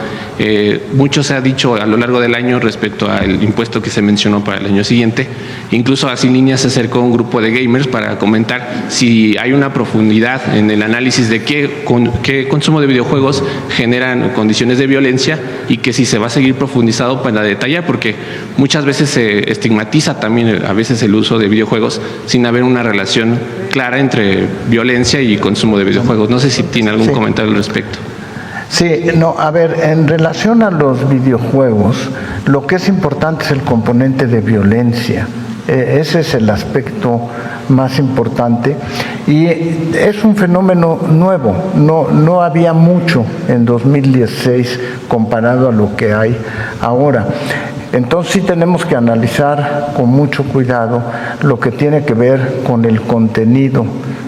Mucho se ha dicho a lo largo del año respecto al impuesto que se mencionó para el año siguiente. Incluso a Sin Línea se acercó un grupo de gamers para comentar si hay una profundidad en el análisis de qué consumo de videojuegos generan condiciones de violencia, y que si se va a seguir profundizado para detallar, porque muchas veces se estigmatiza también a veces el uso de videojuegos sin haber una relación clara entre violencia y consumo de videojuegos. No sé si tiene algún comentario al respecto. Sí, no, a ver, en relación a los videojuegos, lo que es importante es el componente de violencia. Ese es el aspecto más importante, y es un fenómeno nuevo. No había mucho en 2016 comparado a lo que hay ahora. Entonces sí tenemos que analizar con mucho cuidado lo que tiene que ver con el contenido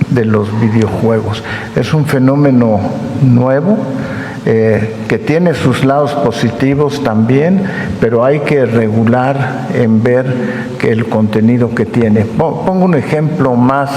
de los videojuegos. Es un fenómeno nuevo, que tiene sus lados positivos también, pero hay que regular en ver que el contenido que tiene. Pongo un ejemplo más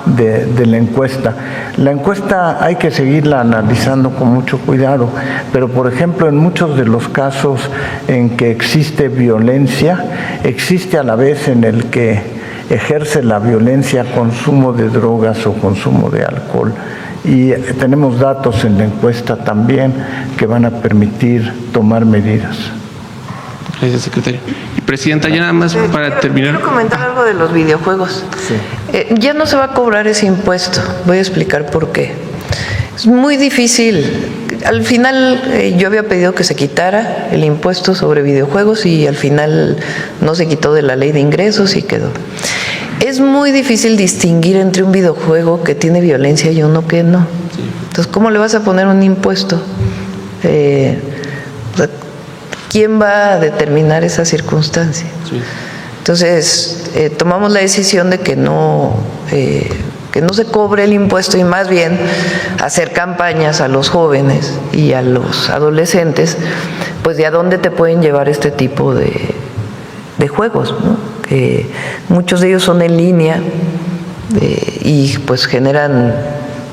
de la encuesta. La encuesta hay que seguirla analizando con mucho cuidado, pero por ejemplo en muchos de los casos en que existe violencia, existe a la vez en el que ejerce la violencia consumo de drogas o consumo de alcohol. Y tenemos datos en la encuesta también que van a permitir tomar medidas. Gracias, secretario. Y presidenta, ya nada más para terminar. Quiero comentar algo de los videojuegos. Sí. Ya no se va a cobrar ese impuesto. Voy a explicar por qué. Es muy difícil. Al final yo había pedido que se quitara el impuesto sobre videojuegos, y al final no se quitó de la ley de ingresos y quedó. Es muy difícil distinguir entre un videojuego que tiene violencia y uno que no. Entonces, ¿cómo le vas a poner un impuesto? ¿Quién va a determinar esa circunstancia? Sí. Entonces, tomamos la decisión de que no se cobre el impuesto, y más bien hacer campañas a los jóvenes y a los adolescentes, pues de a dónde te pueden llevar este tipo de juegos, ¿no? Que muchos de ellos son en línea y pues generan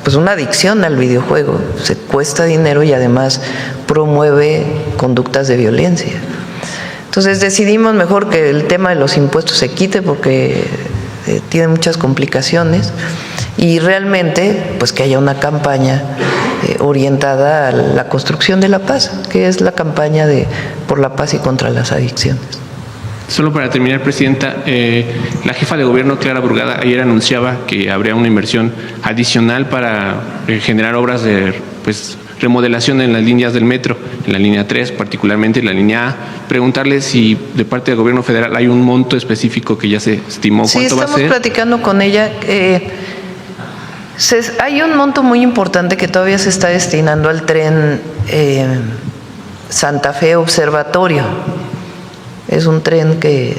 pues una adicción al videojuego. Se cuesta dinero y además promueve conductas de violencia. Entonces decidimos mejor que el tema de los impuestos se quite, porque tiene muchas complicaciones, y realmente pues que haya una campaña orientada a la construcción de la paz, que es la campaña por la paz y contra las adicciones. Solo para terminar, presidenta, la jefa de gobierno, Clara Brugada, ayer anunciaba que habría una inversión adicional para generar obras de remodelación en las líneas del metro, en la línea 3, particularmente en la línea A. Preguntarle si de parte del gobierno federal hay un monto específico que ya se estimó. ¿Cuánto va a ser? Sí, estamos platicando con ella. Hay un monto muy importante que todavía se está destinando al tren Santa Fe Observatorio. Es un tren que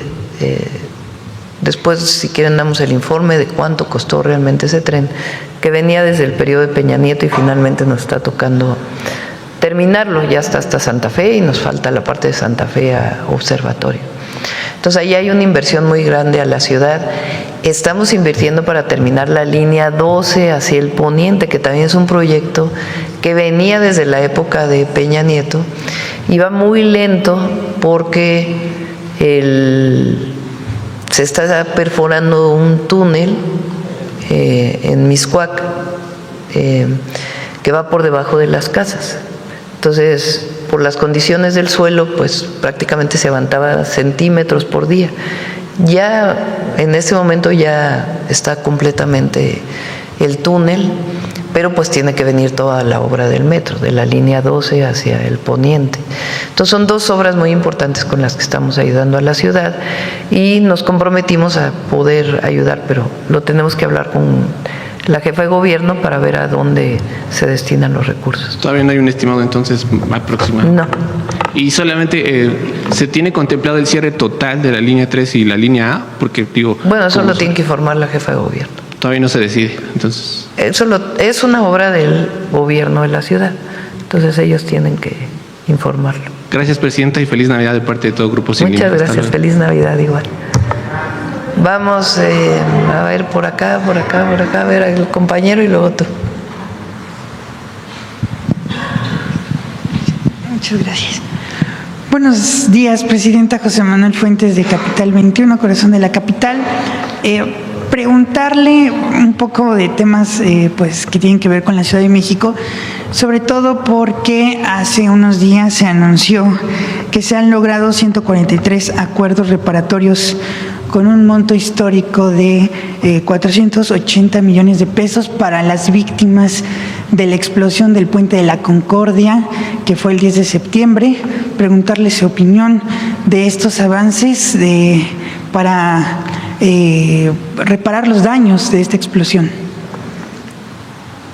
después, si quieren, damos el informe de cuánto costó realmente ese tren, que venía desde el periodo de Peña Nieto y finalmente nos está tocando terminarlo. Ya está hasta Santa Fe y nos falta la parte de Santa Fe a Observatorio. Entonces ahí hay una inversión muy grande a la ciudad. Estamos invirtiendo para terminar la línea 12 hacia el poniente, que también es un proyecto que venía desde la época de Peña Nieto y va muy lento porque se está perforando un túnel en Mixcoac que va por debajo de las casas. Entonces, por las condiciones del suelo, pues prácticamente se levantaba centímetros por día. Ya en ese momento ya está completamente el túnel, pero pues tiene que venir toda la obra del metro, de la línea 12 hacia el poniente. Entonces son dos obras muy importantes con las que estamos ayudando a la ciudad y nos comprometimos a poder ayudar, pero lo tenemos que hablar con la jefa de gobierno para ver a dónde se destinan los recursos. Todavía no hay un estimado entonces aproximado. No. Y solamente se tiene contemplado el cierre total de la línea 3 y la línea A, porque digo... Bueno, eso lo tiene que informar la jefa de gobierno. Todavía no se decide, entonces... Eso es una obra del gobierno de la ciudad, entonces ellos tienen que informarlo. Gracias, presidenta, y feliz Navidad de parte de todo Grupo Sin Límites. Muchas gracias, feliz Navidad igual. Vamos a ver por acá, a ver al compañero y luego tú. Muchas gracias. Buenos días, presidenta. José Manuel Fuentes de Capital 21, corazón de la capital. Preguntarle un poco de temas pues que tienen que ver con la Ciudad de México, sobre todo porque hace unos días se anunció que se han logrado 143 acuerdos reparatorios con un monto histórico de 480 millones de pesos para las víctimas de la explosión del Puente de la Concordia, que fue el 10 de septiembre. Preguntarle su opinión de estos avances para reparar los daños de esta explosión.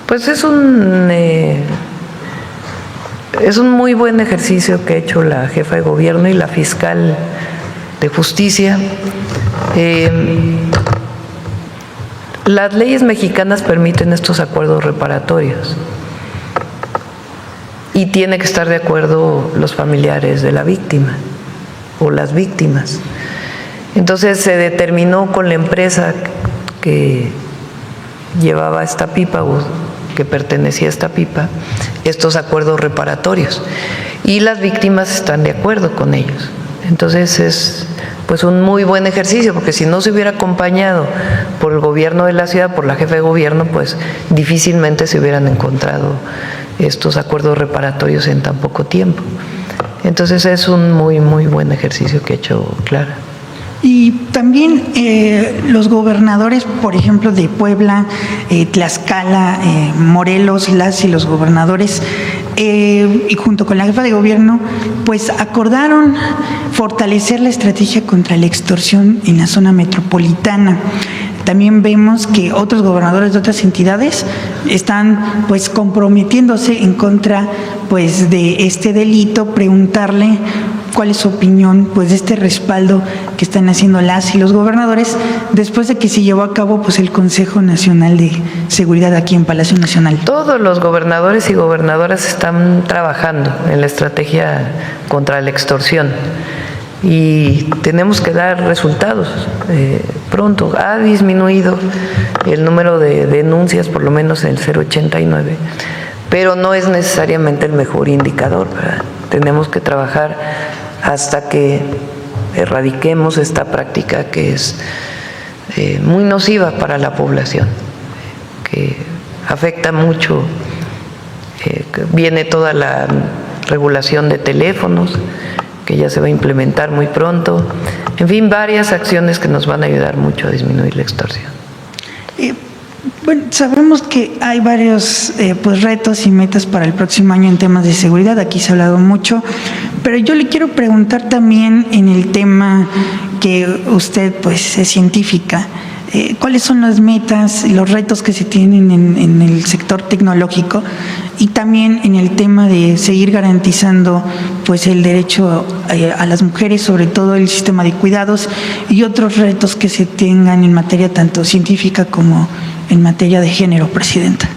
Pues es un muy buen ejercicio que ha hecho la jefa de gobierno y la fiscal de justicia. Las leyes mexicanas permiten estos acuerdos reparatorios y tiene que estar de acuerdo los familiares de la víctima o las víctimas. Entonces se determinó con la empresa que llevaba esta pipa o que pertenecía a esta pipa estos acuerdos reparatorios y las víctimas están de acuerdo con ellos. Entonces es pues un muy buen ejercicio, porque si no se hubiera acompañado por el gobierno de la ciudad, por la jefa de gobierno, pues difícilmente se hubieran encontrado estos acuerdos reparatorios en tan poco tiempo. Entonces es un muy buen ejercicio que ha hecho Clara. Y también los gobernadores, por ejemplo, de Puebla, Tlaxcala, Morelos, las y los gobernadores, y junto con la jefa de gobierno, pues acordaron fortalecer la estrategia contra la extorsión en la zona metropolitana. También vemos que otros gobernadores de otras entidades están pues comprometiéndose en contra pues de este delito. Preguntarle cuál es su opinión pues de este respaldo que están haciendo las y los gobernadores después de que se llevó a cabo pues el Consejo Nacional de Seguridad aquí en Palacio Nacional. Todos los gobernadores y gobernadoras están trabajando en la estrategia contra la extorsión y tenemos que dar resultados pronto. Ha disminuido el número de denuncias, por lo menos en el 089, pero no es necesariamente el mejor indicador, ¿verdad? Tenemos que trabajar hasta que erradiquemos esta práctica que es muy nociva para la población, que afecta mucho. Viene toda la regulación de teléfonos, que ya se va a implementar muy pronto. En fin, varias acciones que nos van a ayudar mucho a disminuir la extorsión. Bueno, sabemos que hay varios pues retos y metas para el próximo año en temas de seguridad, aquí se ha hablado mucho, pero yo le quiero preguntar también en el tema que usted pues es científica, ¿cuáles son las metas y los retos que se tienen en el sector tecnológico y también en el tema de seguir garantizando pues el derecho a las mujeres, sobre todo el sistema de cuidados y otros retos que se tengan en materia tanto científica como en materia de género, presidenta?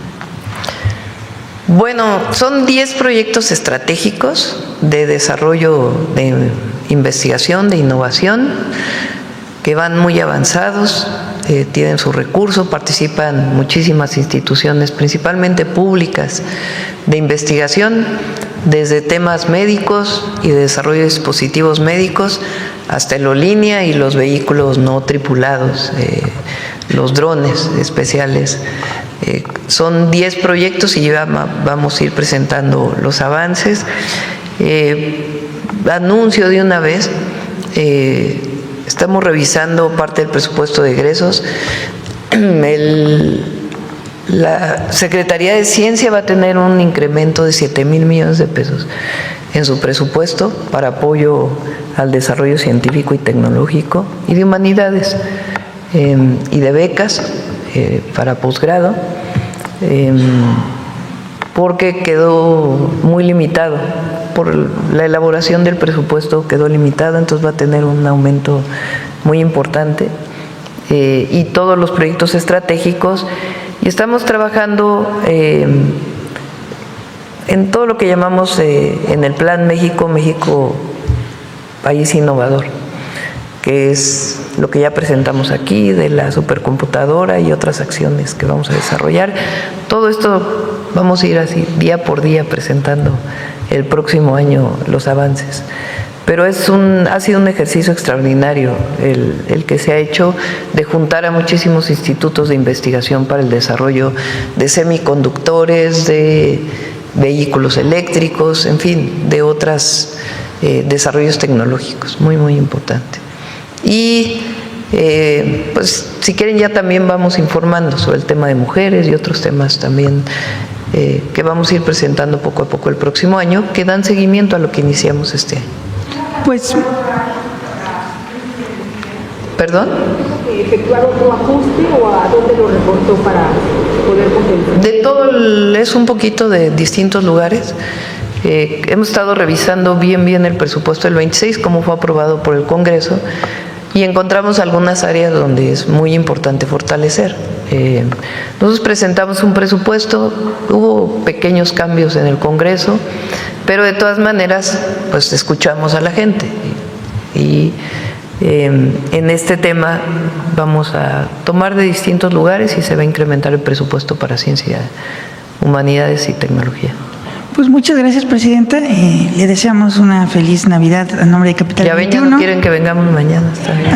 Bueno, son 10 proyectos estratégicos de desarrollo, de investigación, de innovación, que van muy avanzados, tienen su recurso, participan muchísimas instituciones, principalmente públicas, de investigación, desde temas médicos y de desarrollo de dispositivos médicos hasta aerolínea y los vehículos no tripulados, los drones especiales. Son 10 proyectos y ya vamos a ir presentando los avances. Anuncio de una vez, estamos revisando parte del presupuesto de egresos. La Secretaría de Ciencia va a tener un incremento de 7,000 millones de pesos en su presupuesto para apoyo al desarrollo científico y tecnológico y de humanidades y de becas para posgrado, porque quedó muy limitado. Por la elaboración del presupuesto quedó limitado, entonces va a tener un aumento muy importante. Y todos los proyectos estratégicos, y estamos trabajando en todo lo que llamamos en el Plan México País Innovador, que es lo que ya presentamos aquí de la supercomputadora y otras acciones que vamos a desarrollar. Todo esto vamos a ir así día por día presentando el próximo año los avances. Pero ha sido un ejercicio extraordinario el que se ha hecho de juntar a muchísimos institutos de investigación para el desarrollo de semiconductores, de vehículos eléctricos, en fin, de otros desarrollos tecnológicos, muy, muy importante. Y pues si quieren ya también vamos informando sobre el tema de mujeres y otros temas también que vamos a ir presentando poco a poco el próximo año, que dan seguimiento a lo que iniciamos este año. Pues, ¿perdón? ¿Efectuar otro ajuste o a dónde lo reportó para poder compensar? De todo, es un poquito de distintos lugares. Hemos estado revisando bien el presupuesto del 26, como fue aprobado por el Congreso, y encontramos algunas áreas donde es muy importante fortalecer. Nosotros presentamos un presupuesto, hubo pequeños cambios en el Congreso, pero de todas maneras pues escuchamos a la gente y en este tema vamos a tomar de distintos lugares y se va a incrementar el presupuesto para ciencia, humanidades y tecnología. Pues muchas gracias, Presidenta. Le deseamos una feliz Navidad a nombre de Capital 21. Ya no quieren que vengamos mañana, está bien.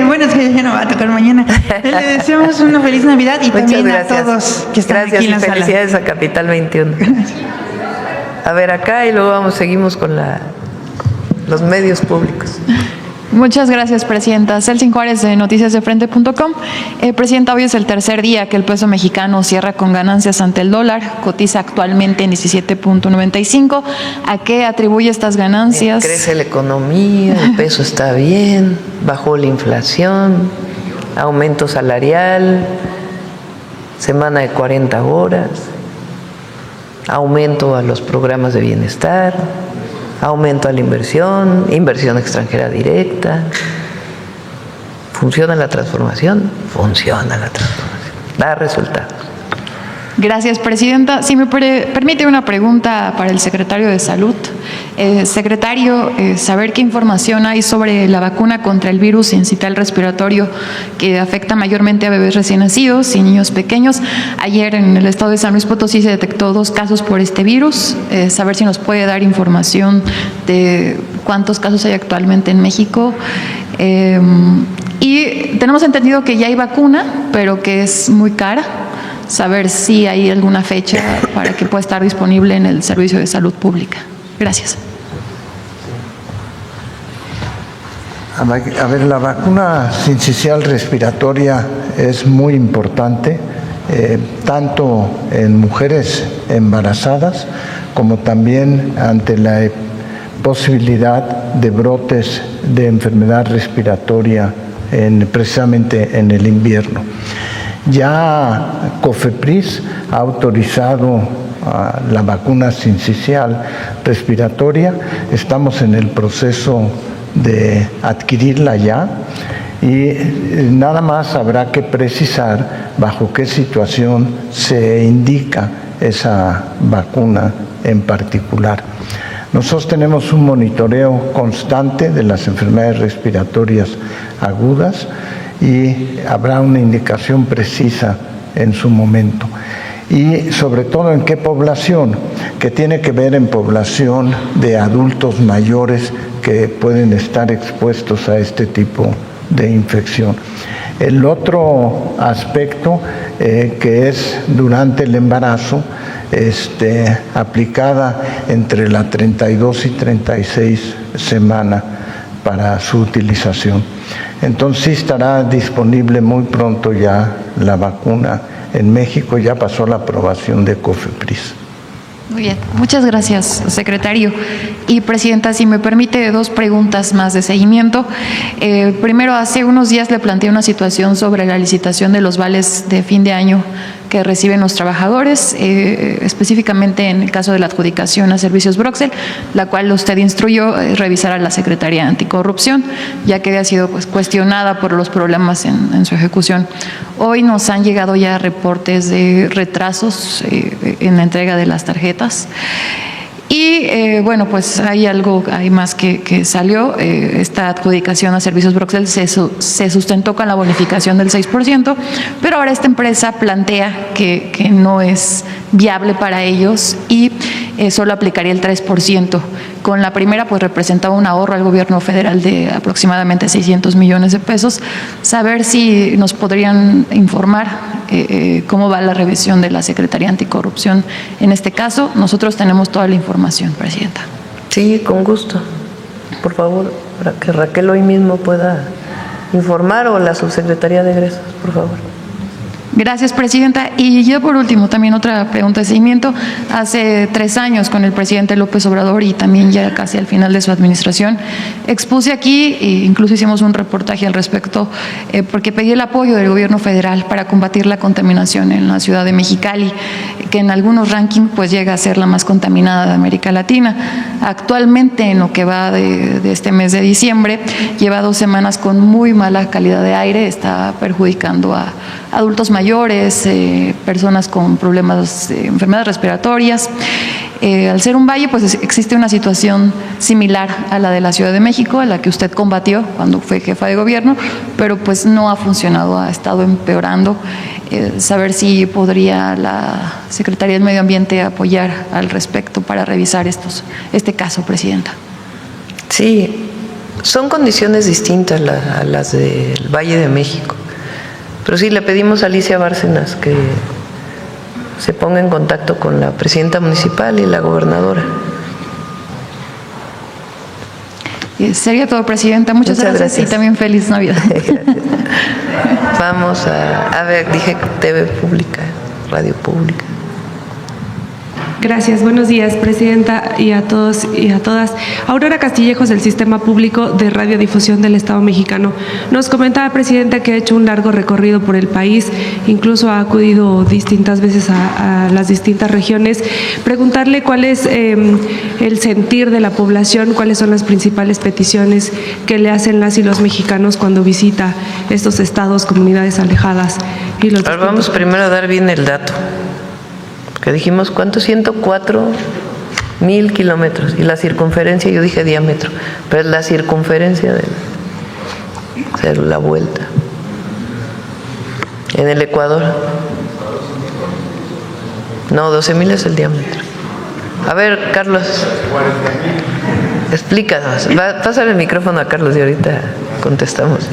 Bueno, es que ya no va a tocar mañana. Le deseamos una feliz Navidad y muchas también gracias a todos que están aquí en la sala. Felicidades a Capital 21. A ver acá y luego seguimos con los medios públicos. Muchas gracias, Presidenta. Celsin Juárez, de noticiasdefrente.com. Presidenta, hoy es el tercer día que el peso mexicano cierra con ganancias ante el dólar. Cotiza actualmente en 17.95. ¿A qué atribuye estas ganancias? Crece la economía, el peso está bien, bajó la inflación, aumento salarial, semana de 40 horas, aumento a los programas de bienestar, aumento a la inversión extranjera directa. ¿Funciona la transformación? Funciona la transformación. Da resultados. Gracias, Presidenta. Si me permite una pregunta para el Secretario de Salud. Secretario, saber qué información hay sobre la vacuna contra el virus sincital respiratorio que afecta mayormente a bebés recién nacidos y niños pequeños. Ayer en el estado de San Luis Potosí se detectó 2 casos por este virus. Saber si nos puede dar información de cuántos casos hay actualmente en México. Y tenemos entendido que ya hay vacuna, pero que es muy cara. Saber si hay alguna fecha para que pueda estar disponible en el Servicio de Salud Pública. Gracias. A ver, la vacuna sincicial respiratoria es muy importante, tanto en mujeres embarazadas como también ante la posibilidad de brotes de enfermedad respiratoria precisamente en el invierno. Ya COFEPRIS ha autorizado la vacuna sincicial respiratoria. Estamos en el proceso de adquirirla ya y nada más habrá que precisar bajo qué situación se indica esa vacuna en particular. Nosotros tenemos un monitoreo constante de las enfermedades respiratorias agudas y habrá una indicación precisa en su momento. y sobre todo en qué población, que tiene que ver en población de adultos mayores que pueden estar expuestos a este tipo de infección. El otro aspecto que es durante el embarazo, aplicada entre la 32 y 36 semanas para su utilización. Entonces sí estará disponible muy pronto ya la vacuna en México, ya pasó la aprobación de COFEPRIS. Muy bien, muchas gracias, secretario. Y presidenta, si me permite, 2 preguntas más de seguimiento. Primero, hace unos días le planteé una situación sobre la licitación de los vales de fin de año que reciben los trabajadores, específicamente en el caso de la adjudicación a servicios Broxel, la cual usted instruyó revisar a la Secretaría Anticorrupción, ya que había sido cuestionada por los problemas en su ejecución. Hoy nos han llegado ya reportes de retrasos en la entrega de las tarjetas. Y bueno, pues hay más que salió. Esta adjudicación a servicios Broxel se sustentó con la bonificación del 6%, pero ahora esta empresa plantea que no es viable para ellos y solo aplicaría el 3%. Con la primera, pues representaba un ahorro al gobierno federal de aproximadamente 600 millones de pesos. Saber si nos podrían informar cómo va la revisión de la Secretaría Anticorrupción en este caso. Nosotros tenemos toda la información, presidenta. Sí, con gusto. Por favor, para que Raquel hoy mismo pueda informar, o la subsecretaría de egresos, por favor. Gracias, presidenta. Y yo, por último, también otra pregunta de seguimiento. Hace 3 años, con el presidente López Obrador y también ya casi al final de su administración, expuse aquí, e incluso hicimos un reportaje al respecto, porque pedí el apoyo del gobierno federal para combatir la contaminación en la ciudad de Mexicali, que en algunos rankings pues llega a ser la más contaminada de América Latina. Actualmente, en lo que va de este mes de diciembre, lleva 2 semanas con muy mala calidad de aire, está perjudicando a adultos mayores, personas con problemas, enfermedades respiratorias. Al ser un valle, pues existe una situación similar a la de la Ciudad de México, a la que usted combatió cuando fue jefa de gobierno, pero pues no ha funcionado, ha estado empeorando. Saber si podría la Secretaría del Medio Ambiente apoyar al respecto para revisar este caso, presidenta. Sí, son condiciones distintas a las del Valle de México. Pero sí, le pedimos a Alicia Bárcenas que se ponga en contacto con la presidenta municipal y la gobernadora. Sería todo, presidenta. Muchas gracias y también feliz Navidad. Gracias. Vamos a ver, dije TV pública, radio pública. Gracias, buenos días, presidenta, y a todos y a todas. Aurora Castillejos, del Sistema Público de Radiodifusión del Estado Mexicano. Nos comentaba, presidenta, que ha hecho un largo recorrido por el país, incluso ha acudido distintas veces a las distintas regiones. Preguntarle cuál es el sentir de la población, cuáles son las principales peticiones que le hacen las y los mexicanos cuando visita estos estados, comunidades alejadas. Y los vamos primero a dar bien el dato. Que dijimos, ¿cuánto? 104,000 kilómetros. Y la circunferencia, yo dije diámetro, pero es la circunferencia de la vuelta. En el Ecuador. No, 12,000 es el diámetro. A ver, Carlos, explícanos. Pásale el micrófono a Carlos y ahorita contestamos.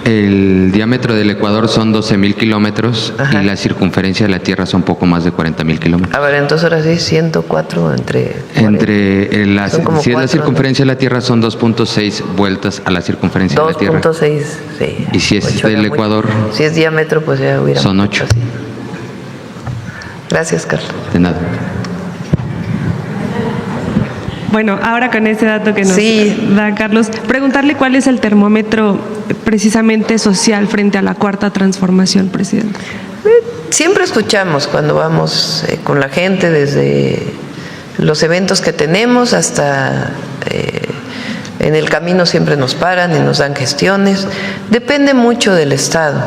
El diámetro del Ecuador son 12,000 kilómetros y la circunferencia de la Tierra son poco más de 40,000 kilómetros. A ver, entonces ahora sí, 104 entre si es la circunferencia de la Tierra son 2.6 vueltas a la circunferencia de la Tierra. 2.6, sí. Y si es del Ecuador, si es diámetro, pues ya hubiera. Son 8. Así. Gracias, Carlos. De nada. Bueno, ahora con ese dato que nos da Carlos, preguntarle cuál es el termómetro precisamente social frente a la cuarta transformación, presidente. Siempre escuchamos cuando vamos con la gente, desde los eventos que tenemos hasta en el camino siempre nos paran y nos dan gestiones. Depende mucho del estado.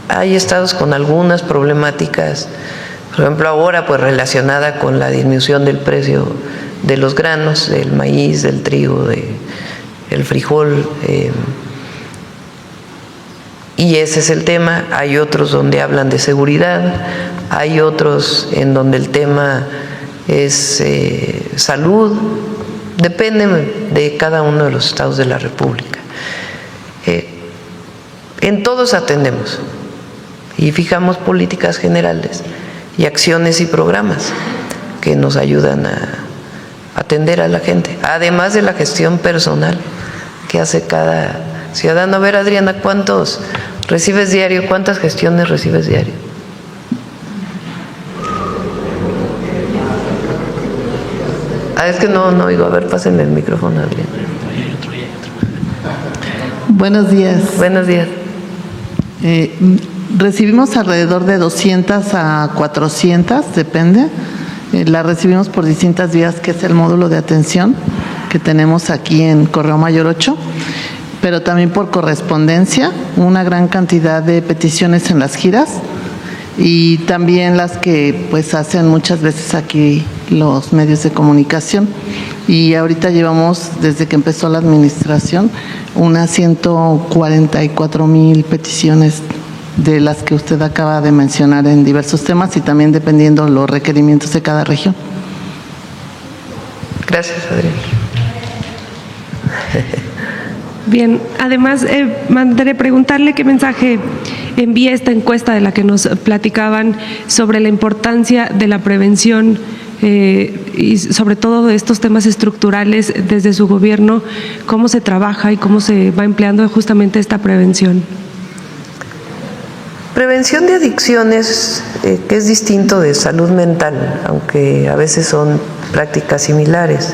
Hay estados con algunas problemáticas, por ejemplo ahora pues relacionada con la disminución del precio de los granos, del maíz, del trigo, del frijol. Y ese es el tema. Hay otros donde hablan de seguridad, hay otros en donde el tema es salud, depende de cada uno de los estados de la República. En todos atendemos y fijamos políticas generales y acciones y programas que nos ayudan a atender a la gente, además de la gestión personal que hace cada ciudadano. A ver, Adriana, ¿cuántos recibes diario? ¿Cuántas gestiones recibes diario? Es que no oigo. A ver, pásenle el micrófono, Adriana. Buenos días. Buenos días. Recibimos alrededor de 200 a 400, depende. La recibimos por distintas vías, que es el módulo de atención que tenemos aquí en Correo Mayor 8, pero también por correspondencia, una gran cantidad de peticiones en las giras y también las que pues hacen muchas veces aquí los medios de comunicación. Y ahorita llevamos, desde que empezó la administración, unas 144,000 peticiones, de las que usted acaba de mencionar en diversos temas y también dependiendo los requerimientos de cada región. Gracias, Adriana. Bien, además, mandaré preguntarle qué mensaje envía esta encuesta de la que nos platicaban sobre la importancia de la prevención y sobre todo de estos temas estructurales desde su gobierno, cómo se trabaja y cómo se va empleando justamente esta prevención. Prevención de adicciones, que es distinto de salud mental, aunque a veces son prácticas similares,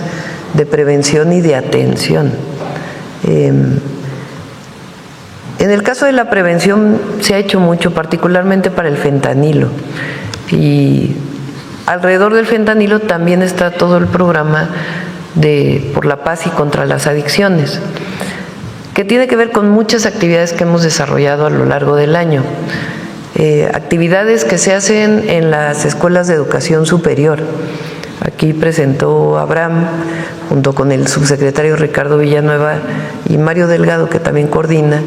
de prevención y de atención. En el caso de la prevención se ha hecho mucho, particularmente para el fentanilo. Y alrededor del fentanilo también está todo el programa por la paz y contra las adicciones, que tiene que ver con muchas actividades que hemos desarrollado a lo largo del año. Actividades que se hacen en las escuelas de educación superior. Aquí presentó Abraham, junto con el subsecretario Ricardo Villanueva y Mario Delgado, que también coordina,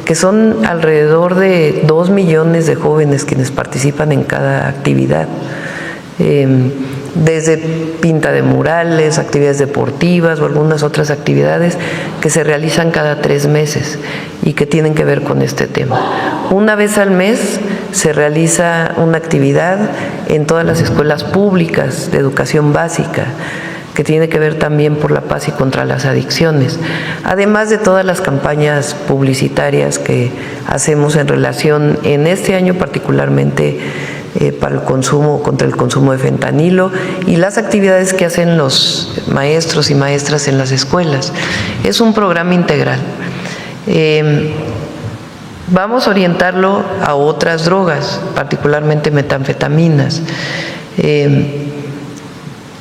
que son alrededor de 2 millones de jóvenes quienes participan en cada actividad. Desde pinta de murales, actividades deportivas o algunas otras actividades que se realizan cada 3 meses y que tienen que ver con este tema. Una vez al mes se realiza una actividad en todas las escuelas públicas de educación básica que tiene que ver también por la paz y contra las adicciones, además de todas las campañas publicitarias que hacemos en relación, en este año particularmente, para el consumo, contra el consumo de fentanilo y las actividades que hacen los maestros y maestras en las escuelas. Es un programa integral. Vamos a orientarlo a otras drogas, particularmente metanfetaminas.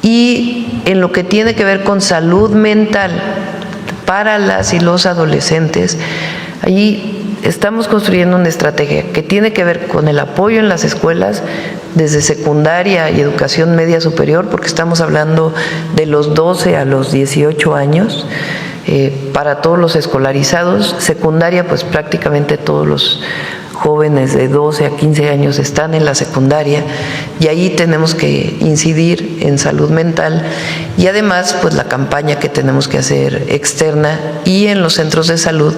Y en lo que tiene que ver con salud mental para las y los adolescentes, allí estamos construyendo una estrategia que tiene que ver con el apoyo en las escuelas desde secundaria y educación media superior, porque estamos hablando de los 12 a los 18 años, para todos los escolarizados. Secundaria, pues prácticamente todos los jóvenes de 12 a 15 años están en la secundaria y ahí tenemos que incidir en salud mental y además pues la campaña que tenemos que hacer externa y en los centros de salud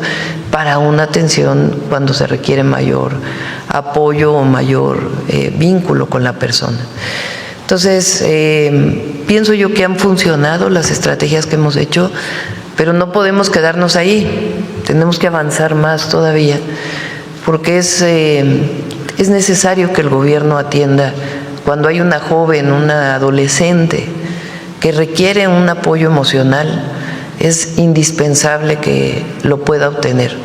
para una atención cuando se requiere mayor apoyo o mayor vínculo con la persona. Entonces, pienso yo que han funcionado las estrategias que hemos hecho, pero no podemos quedarnos ahí, tenemos que avanzar más todavía, porque es necesario que el gobierno atienda cuando hay una joven, una adolescente que requiere un apoyo emocional, es indispensable que lo pueda obtener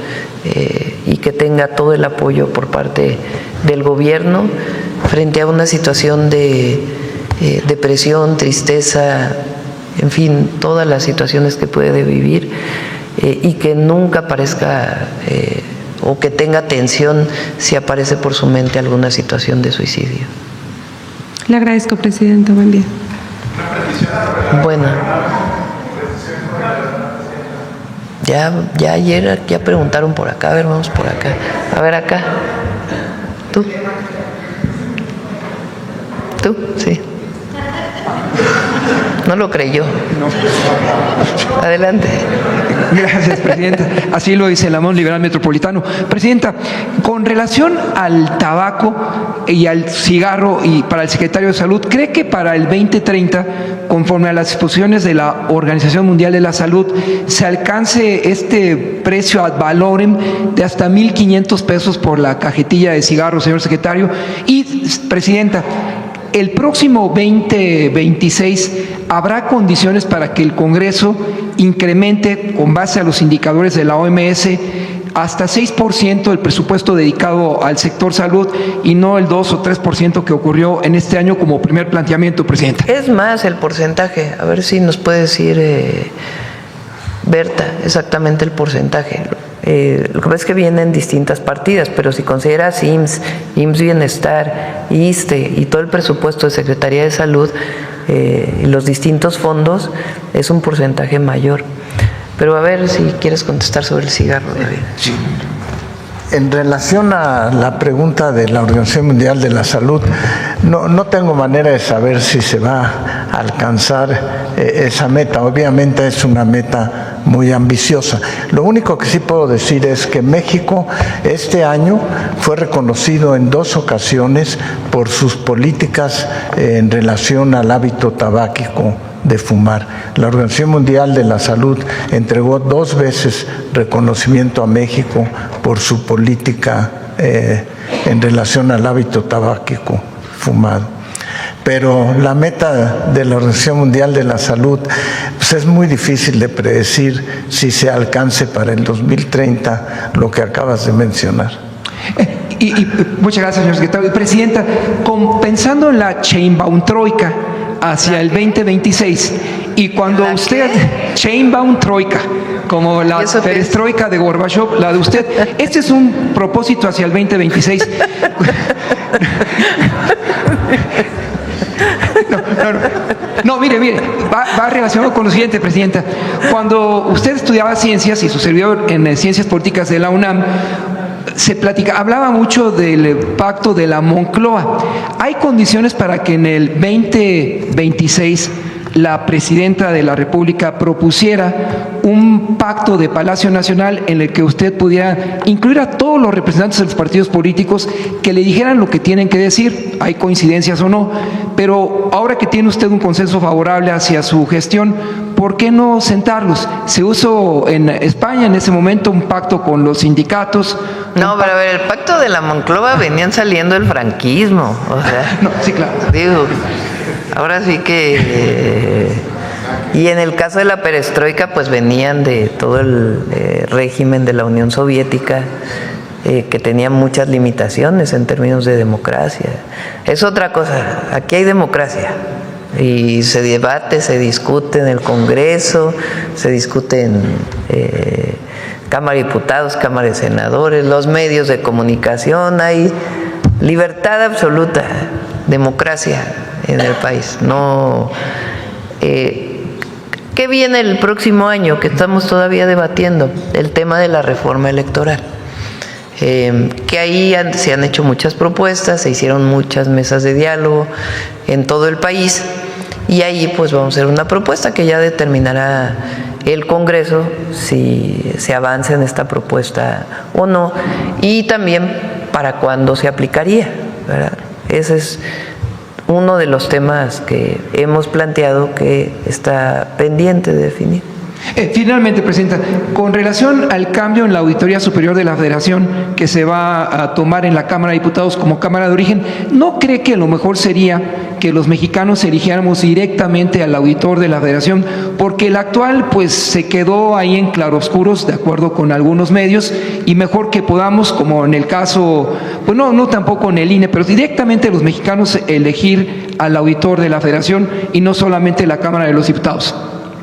y que tenga todo el apoyo por parte del gobierno frente a una situación de depresión, tristeza, en fin, todas las situaciones que puede vivir y que nunca parezca o que tenga tensión si aparece por su mente alguna situación de suicidio. Le agradezco, Presidenta. Buen día. Bueno. Ya ayer ya preguntaron por acá, a ver, vamos por acá. A ver acá. ¿Tú? ¿Tú? Sí. No lo creyó. No. Adelante. Gracias, Presidenta. Así lo dice el Amón Liberal Metropolitano. Presidenta, con relación al tabaco y al cigarro y para el Secretario de Salud, ¿cree que para el 2030, conforme a las disposiciones de la Organización Mundial de la Salud, se alcance este precio ad valorem de hasta 1,500 pesos por la cajetilla de cigarro, señor Secretario? Y, Presidenta, el próximo 2026 habrá condiciones para que el Congreso incremente, con base a los indicadores de la OMS, hasta 6% el presupuesto dedicado al sector salud y no el 2 o 3% que ocurrió en este año como primer planteamiento, Presidenta. Es más el porcentaje. A ver si nos puede decir, Berta, exactamente el porcentaje. Lo que pasa es que vienen distintas partidas, pero si consideras IMSS Bienestar, ISSSTE y todo el presupuesto de Secretaría de Salud y los distintos fondos, es un porcentaje mayor. Pero a ver si quieres contestar sobre el cigarro, David. Sí. En relación a la pregunta de la Organización Mundial de la Salud, no tengo manera de saber si se va a alcanzar esa meta. Obviamente es una meta muy ambiciosa. Lo único que sí puedo decir es que México este año fue reconocido en 2 ocasiones por sus políticas en relación al hábito tabáquico de fumar. La Organización Mundial de la Salud entregó 2 veces reconocimiento a México por su política en relación al hábito tabáquico fumado. Pero la meta de la Organización Mundial de la Salud pues es muy difícil de predecir si se alcance para el 2030 lo que acabas de mencionar. Y muchas gracias, señor secretario. Presidenta, pensando en la Sheinbaum Troika hacia el 2026, y cuando usted, Sheinbaum Troika, como la perestroika de Gorbachev, la de usted, este es un propósito hacia el 2026. No, mire, va relacionado con lo siguiente, Presidenta. Cuando usted estudiaba ciencias y su servidor en Ciencias Políticas de la UNAM, hablaba mucho del pacto de la Moncloa. ¿Hay condiciones para que en el 2026 la Presidenta de la República propusiera un pacto de Palacio Nacional en el que usted pudiera incluir a todos los representantes de los partidos políticos que le dijeran lo que tienen que decir? Hay coincidencias o no, pero ahora que tiene usted un consenso favorable hacia su gestión, ¿por qué no sentarlos? Se usó en España en ese momento un pacto con los sindicatos. No, pero a ver, el pacto de la Moncloa venían saliendo del franquismo, o sea. No, sí, claro. Digo, ahora sí que y en el caso de la perestroika pues venían de todo el régimen de la Unión Soviética, que tenía muchas limitaciones en términos de democracia. Es otra cosa, aquí hay democracia y se debate, se discute en el Congreso, se discute en Cámara de Diputados, Cámara de Senadores, los medios de comunicación, hay libertad absoluta, democracia en el país. No, ¿qué viene el próximo año? Que estamos todavía debatiendo el tema de la reforma electoral. Que ahí se han hecho muchas propuestas, se hicieron muchas mesas de diálogo en todo el país y ahí pues vamos a hacer una propuesta que ya determinará el Congreso si se avanza en esta propuesta o no, y también para cuándo se aplicaría, ¿verdad? Ese es uno de los temas que hemos planteado que está pendiente de definir. Finalmente, Presidenta, con relación al cambio en la Auditoría Superior de la Federación que se va a tomar en la Cámara de Diputados como Cámara de Origen, ¿no cree que lo mejor sería que los mexicanos eligiéramos directamente al auditor de la Federación? Porque el actual pues se quedó ahí en claroscuros, de acuerdo con algunos medios, y mejor que podamos, como en el caso, pues no tampoco en el INE, pero directamente los mexicanos elegir al auditor de la Federación y no solamente la Cámara de los Diputados.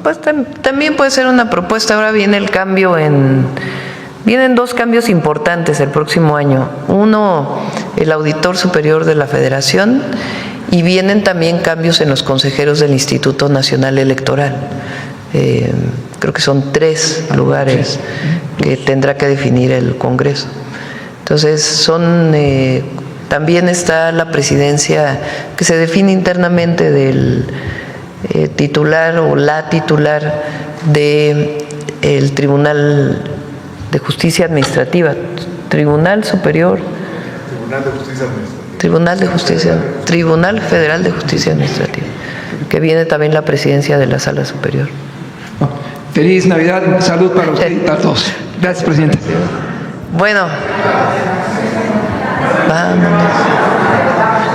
Pues también puede ser una propuesta. Ahora viene el cambio vienen 2 cambios importantes el próximo año. Uno, el auditor superior de la Federación, y vienen también cambios en los consejeros del Instituto Nacional Electoral. creo que son 3 lugares que tendrá que definir el Congreso. Entonces, también está la presidencia que se define internamente del titular o la titular del Tribunal de Justicia Administrativa, Tribunal Superior. Tribunal de Justicia Administrativa. Tribunal Federal de Justicia Administrativa, que viene también la presidencia de la Sala Superior. Feliz Navidad, salud para usted y para todos. Gracias, presidente. Bueno,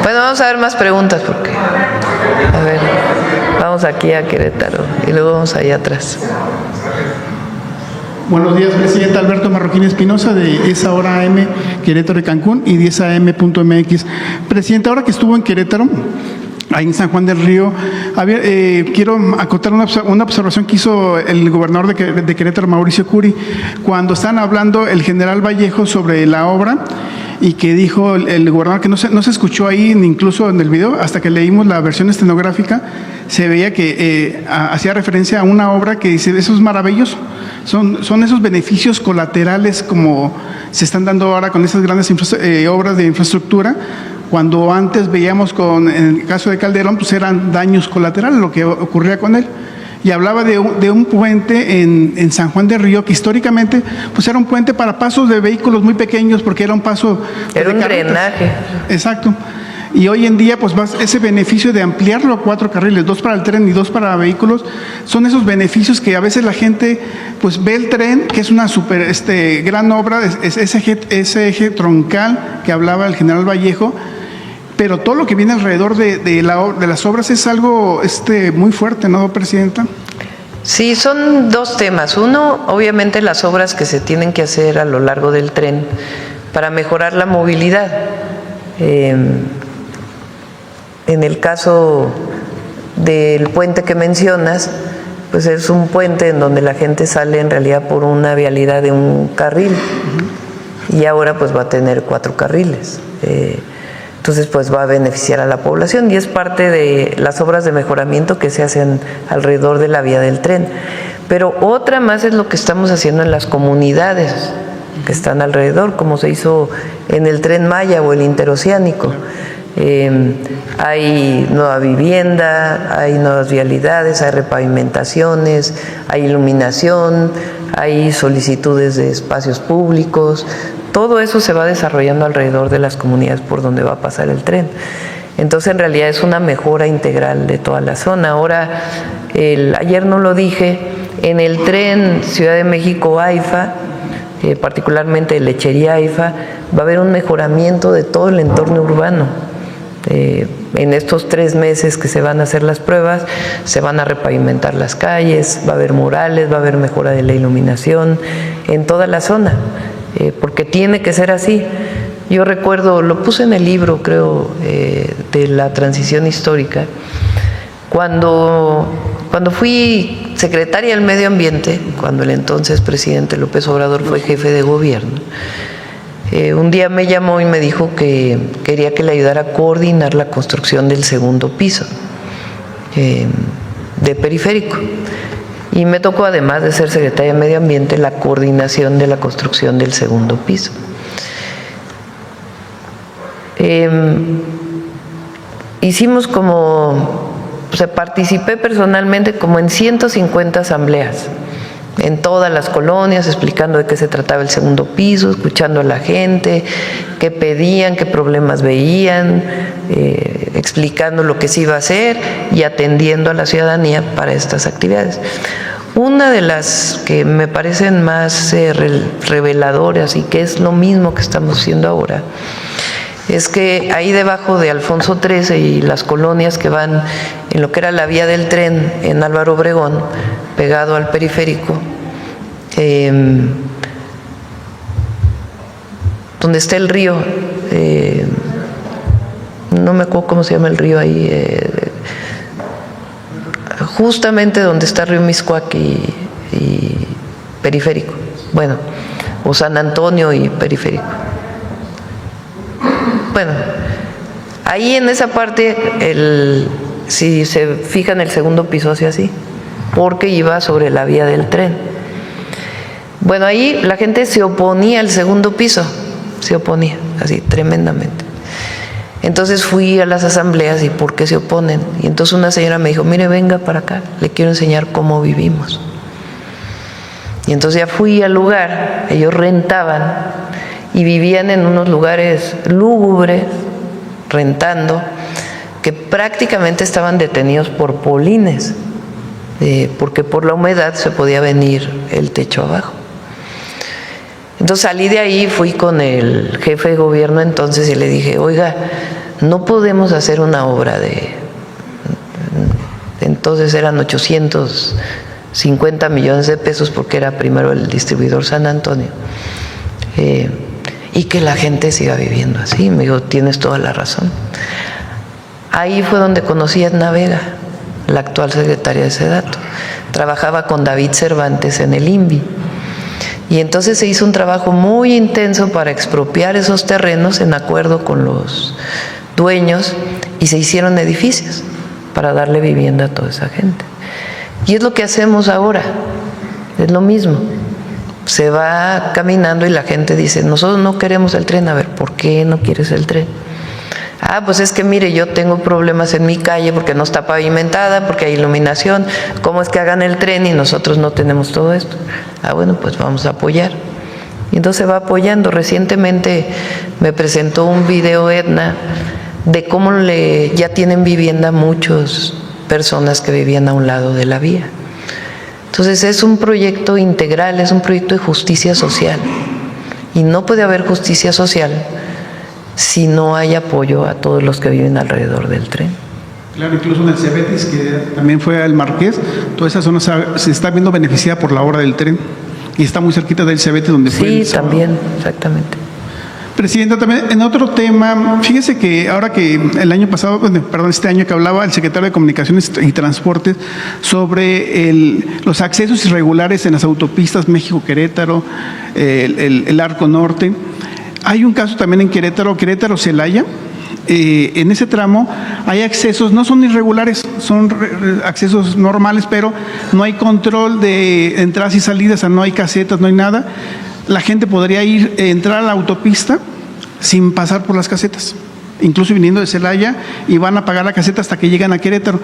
vamos a ver más preguntas porque, a ver, vamos aquí a Querétaro y luego vamos allá atrás. Buenos días, presidente. Alberto Marroquín Espinosa, de Esa Hora AM, Querétaro y Cancún, y de esam.mx. Presidente, ahora que estuvo en Querétaro, ahí en San Juan del Río, quiero acotar una observación que hizo el gobernador de Querétaro, Mauricio Curi, cuando están hablando el general Vallejo sobre la obra, y que dijo el gobernador que no se escuchó ahí, ni incluso en el video, hasta que leímos la versión estenográfica, se veía que hacía referencia a una obra que dice, eso es maravilloso, son esos beneficios colaterales como se están dando ahora con esas grandes obras de infraestructura, cuando antes veíamos en el caso de Calderón, pues eran daños colaterales lo que ocurría con él. Y hablaba de un puente en San Juan del Río, que históricamente pues era un puente para pasos de vehículos muy pequeños, porque era un paso... Era un drenaje. Exacto. Y hoy en día, pues ese beneficio de ampliarlo a 4 carriles, 2 para el tren y 2 para vehículos, son esos beneficios que a veces la gente pues ve el tren, que es una gran obra, ese eje troncal que hablaba el general Vallejo, pero todo lo que viene alrededor de las obras es algo muy fuerte, ¿no, presidenta? Sí, son 2 temas. Uno, obviamente las obras que se tienen que hacer a lo largo del tren para mejorar la movilidad. En el caso del puente que mencionas, pues es un puente en donde la gente sale en realidad por una vialidad de un carril, y ahora pues va a tener 4 carriles. Entonces pues va a beneficiar a la población y es parte de las obras de mejoramiento que se hacen alrededor de la vía del tren. Pero otra más es lo que estamos haciendo en las comunidades que están alrededor, como se hizo en el Tren Maya o el Interoceánico. Hay nueva vivienda, hay nuevas vialidades, hay repavimentaciones, hay iluminación, hay solicitudes de espacios públicos. Todo eso se va desarrollando alrededor de las comunidades por donde va a pasar el tren. Entonces, en realidad es una mejora integral de toda la zona. Ahora, ayer no lo dije, en el tren Ciudad de México-AIFA, particularmente Lechería AIFA, va a haber un mejoramiento de todo el entorno urbano. En estos 3 meses que se van a hacer las pruebas, se van a repavimentar las calles, va a haber murales, va a haber mejora de la iluminación en toda la zona, porque tiene que ser así. Yo recuerdo, lo puse en el libro, creo, de la transición histórica, cuando fui secretaria del Medio Ambiente, cuando el entonces presidente López Obrador fue jefe de gobierno. Un día me llamó y me dijo que quería que le ayudara a coordinar la construcción del 2º piso de Periférico. Y me tocó, además de ser secretaria de Medio Ambiente, la coordinación de la construcción del 2º piso. Hicimos participé personalmente como en 150 asambleas en todas las colonias, explicando de qué se trataba el 2º piso, escuchando a la gente, qué pedían, qué problemas veían, explicando lo que se iba a hacer y atendiendo a la ciudadanía para estas actividades. Una de las que me parecen más reveladoras y que es lo mismo que estamos haciendo ahora, es que ahí debajo de Alfonso XIII y las colonias que van en lo que era la vía del tren en Álvaro Obregón, pegado al Periférico, donde está el río, no me acuerdo cómo se llama el río ahí, justamente donde está Río Mixcoac y Periférico, bueno, o San Antonio y Periférico. Bueno, ahí en esa parte, si se fijan, el 2º piso hacia así. porque iba sobre la vía del tren. Bueno, ahí la gente se oponía al segundo piso, se oponía, así, tremendamente. Entonces fui a las asambleas y ¿por qué se oponen? Y entonces una señora me dijo, mire, venga para acá, le quiero enseñar cómo vivimos. Y entonces ya fui al lugar, ellos rentaban y vivían en unos lugares lúgubres, rentando, que prácticamente estaban detenidos por polines, porque por la humedad se podía venir el techo abajo. Entonces salí de ahí, fui con el jefe de gobierno entonces y le dije, oiga, no podemos hacer una obra entonces eran 850 millones de pesos porque era primero el distribuidor San Antonio, y que la gente siga viviendo así. Me dijo, tienes toda la razón. Ahí fue donde conocí a Edna Vega, la actual secretaria de Sedato. Trabajaba con David Cervantes en el INVI. Y entonces se hizo un trabajo muy intenso para expropiar esos terrenos en acuerdo con los dueños y se hicieron edificios para darle vivienda a toda esa gente. Y es lo que hacemos ahora, es lo mismo. Se va caminando y la gente dice, nosotros no queremos el tren. A ver, ¿por qué no quieres el tren? Ah, pues es que mire, yo tengo problemas en mi calle porque no está pavimentada, porque hay iluminación. ¿Cómo es que hagan el tren y nosotros no tenemos todo esto? Ah, bueno, pues vamos a apoyar. Y entonces se va apoyando. Recientemente me presentó un video Edna de cómo ya tienen vivienda muchas personas que vivían a un lado de la vía. Entonces es un proyecto integral, es un proyecto de justicia social. Y no puede haber justicia social si no hay apoyo a todos los que viven alrededor del tren. Claro, incluso en el Cebetis, que también fue al Marqués, toda esa zona se está viendo beneficiada por la obra del tren y está muy cerquita del Cebetis donde fue. Sí, también, exactamente. Presidenta, también en otro tema, fíjese que ahora que el año pasado, este año que hablaba el secretario de Comunicaciones y Transportes sobre los accesos irregulares en las autopistas México-Querétaro, el Arco Norte. Hay un caso también en Querétaro-Celaya. En ese tramo hay accesos, no son irregulares, son accesos normales, pero no hay control de entradas y salidas, o sea, no hay casetas, no hay nada. La gente podría entrar a la autopista sin pasar por las casetas, incluso viniendo de Celaya, y van a pagar la caseta hasta que llegan a Querétaro.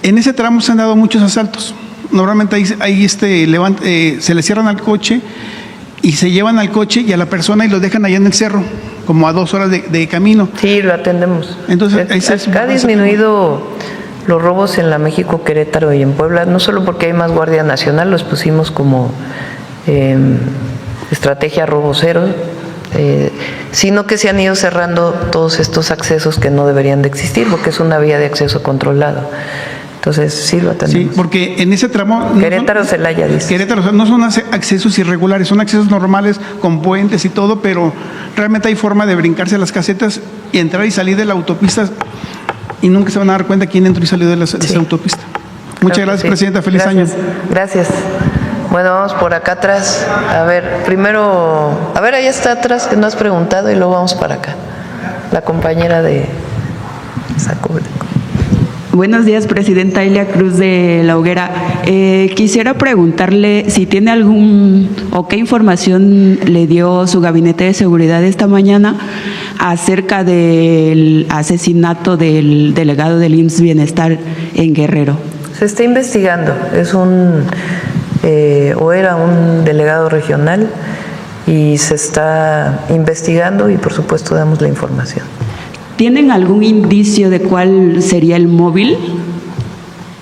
En ese tramo se han dado muchos asaltos. Normalmente ahí se le cierran al coche y se llevan al coche y a la persona y lo dejan allá en el cerro, como a 2 horas de camino. Sí, lo atendemos. Entonces, acá ha disminuido los robos en la México, Querétaro y en Puebla, no solo porque hay más Guardia Nacional, los pusimos como estrategia robo cero, sino que se han ido cerrando todos estos accesos que no deberían de existir, porque es una vía de acceso controlado. Entonces, sí lo atendemos. Sí, porque en ese tramo... Querétaro-Celaya, dice. Querétaro, o sea, no son accesos irregulares, son accesos normales con puentes y todo, pero realmente hay forma de brincarse a las casetas y entrar y salir de la autopista y nunca se van a dar cuenta quién entró y salió de esa autopista. Muchas gracias, Presidenta. Feliz año. Gracias. Bueno, vamos por acá atrás. A ver, primero... A ver, ahí está atrás que no has preguntado y luego vamos para acá. La compañera de Saco. Buenos días, Presidenta. Ilia Cruz de La Hoguera. Quisiera preguntarle si tiene qué información le dio su gabinete de seguridad esta mañana acerca del asesinato del delegado del IMSS Bienestar en Guerrero. Se está investigando. Era un delegado regional y se está investigando y por supuesto damos la información. ¿Tienen algún indicio de cuál sería el móvil?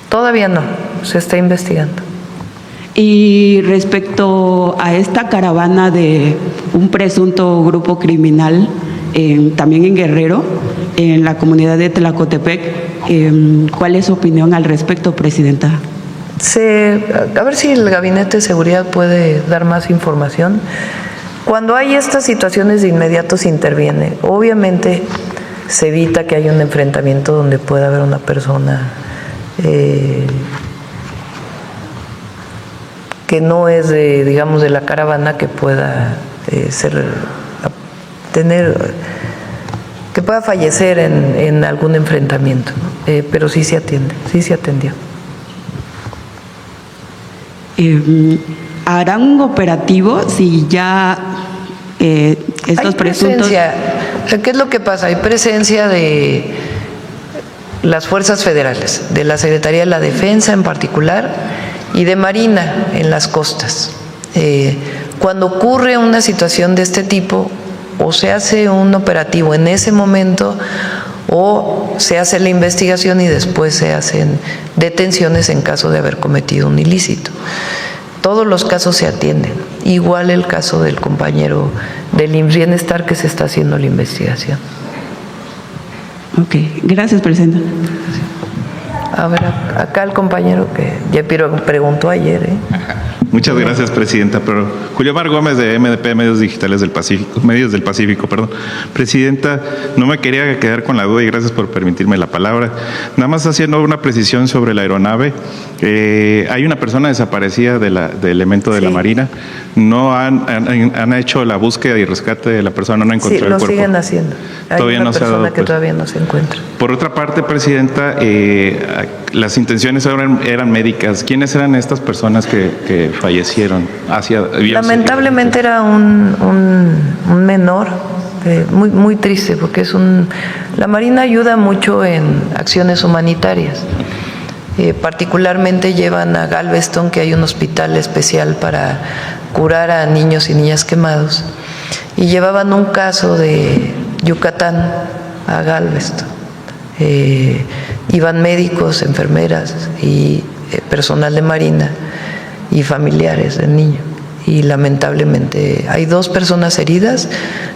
Todavía no, se está investigando. Y respecto a esta caravana de un presunto grupo criminal, también en Guerrero, en la comunidad de Tlacotepec, ¿cuál es su opinión al respecto, Presidenta? A ver si el Gabinete de Seguridad puede dar más información. Cuando hay estas situaciones de inmediato se interviene. Obviamente se evita que haya un enfrentamiento donde pueda haber una persona que no es de la caravana que pueda que pueda fallecer en algún enfrentamiento, ¿no? Pero sí se atiende, sí se atendió. ¿harán un operativo si ya estos presuntos... ¿Qué es lo que pasa? Hay presencia de las fuerzas federales, de la Secretaría de la Defensa en particular y de Marina en las costas. Cuando ocurre una situación de este tipo, o se hace un operativo en ese momento o se hace la investigación y después se hacen detenciones en caso de haber cometido un ilícito. Todos los casos se atienden, igual el caso del compañero del IMSS Bienestar que se está haciendo la investigación. Ok, gracias, presidenta. A ver, acá el compañero que ya preguntó ayer. Muchas gracias, presidenta. Pero Julio Mar Gómez, de MDP Medios Digitales del Pacífico, Medios del Pacífico, perdón. Presidenta, no me quería quedar con la duda y gracias por permitirme la palabra. Nada más haciendo una precisión sobre la aeronave. Hay una persona desaparecida del elemento de la Marina. No han hecho la búsqueda y rescate de la persona, no han encontrado el cuerpo. Sí, lo siguen haciendo. Hay todavía una no se ha persona dado, que todavía no se encuentra. Por otra parte, presidenta, las intenciones eran médicas. ¿Quiénes eran estas personas que fallecieron? Lamentablemente era un menor, muy triste, porque la Marina ayuda mucho en acciones humanitarias. Particularmente llevan a Galveston, que hay un hospital especial para curar a niños y niñas quemados, y llevaban un caso de Yucatán a Galveston. Iban médicos, enfermeras y personal de Marina y familiares del niño. Y lamentablemente hay 2 personas heridas,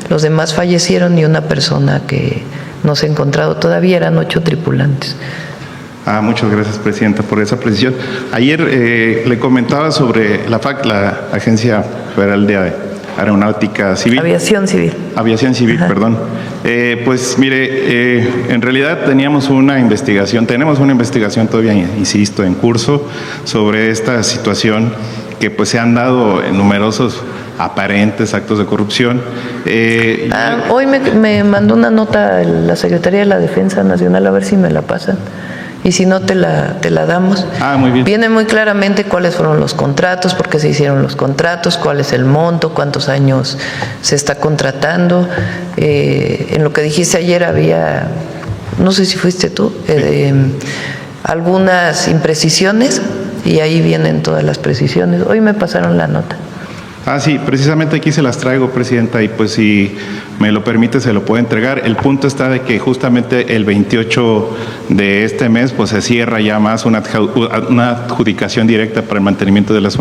los demás fallecieron y una persona que no se ha encontrado todavía, eran 8 tripulantes. Muchas gracias, presidenta, por esa precisión. Ayer le comentaba sobre la FAC, la Agencia Federal de Aeronáutica Civil. Aviación Civil. Aviación Civil, perdón. Pues mire, en realidad tenemos una investigación todavía, insisto, en curso sobre esta situación que pues se han dado en numerosos aparentes actos de corrupción. Hoy me mandó una nota la Secretaría de la Defensa Nacional, a ver si me la pasan. Y si no, te la damos. Muy bien. Viene muy claramente cuáles fueron los contratos, por qué se hicieron los contratos, cuál es el monto, cuántos años se está contratando. En lo que dijiste ayer había, no sé si fuiste tú, algunas imprecisiones y ahí vienen todas las precisiones. Hoy me pasaron la nota. Sí, precisamente aquí se las traigo, presidenta, y pues si me lo permite se lo puedo entregar. El punto está de que justamente el 28 de este mes pues se cierra ya más una adjudicación directa para el mantenimiento de las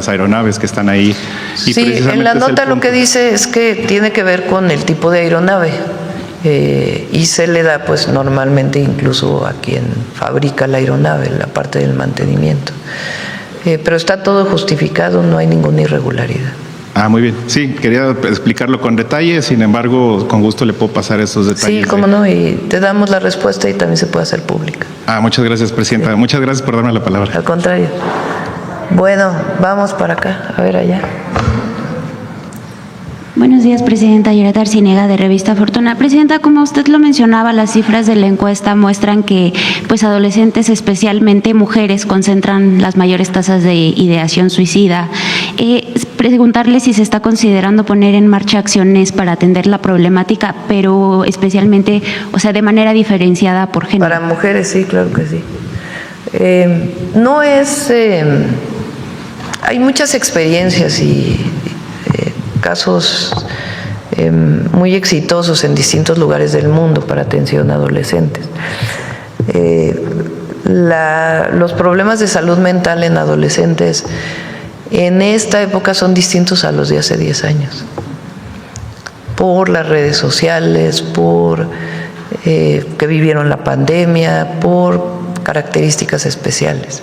aeronaves que están ahí. Y sí, en la nota lo que dice es que tiene que ver con el tipo de aeronave. Y se le da pues normalmente incluso a quien fabrica la aeronave, la parte del mantenimiento. Pero está todo justificado, no hay ninguna irregularidad. Muy bien. Sí, quería explicarlo con detalle, sin embargo, con gusto le puedo pasar esos detalles. Sí, cómo no, y te damos la respuesta y también se puede hacer pública. Muchas gracias, presidenta. Sí. Muchas gracias por darme la palabra. Al contrario. Bueno, vamos para acá, a ver allá. Buenos días, presidenta. Yereta Arciniega, de Revista Fortuna. Presidenta, como usted lo mencionaba, las cifras de la encuesta muestran que pues adolescentes, especialmente mujeres, concentran las mayores tasas de ideación suicida. Preguntarle si se está considerando poner en marcha acciones para atender la problemática, pero especialmente, o sea, de manera diferenciada por género. Para mujeres, sí, claro que sí. No es... hay muchas experiencias y casos muy exitosos en distintos lugares del mundo para atención a adolescentes. Los problemas de salud mental en adolescentes en esta época son distintos a los de hace 10 años. Por las redes sociales, por que vivieron la pandemia, por características especiales.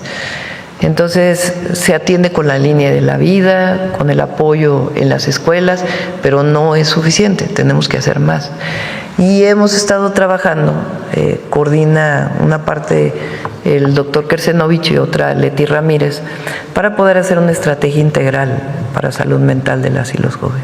Entonces se atiende con la línea de la vida, con el apoyo en las escuelas, pero no es suficiente, tenemos que hacer más. Y hemos estado trabajando, coordina una parte el doctor Kersenovich y otra Leti Ramírez, para poder hacer una estrategia integral para salud mental de las y los jóvenes.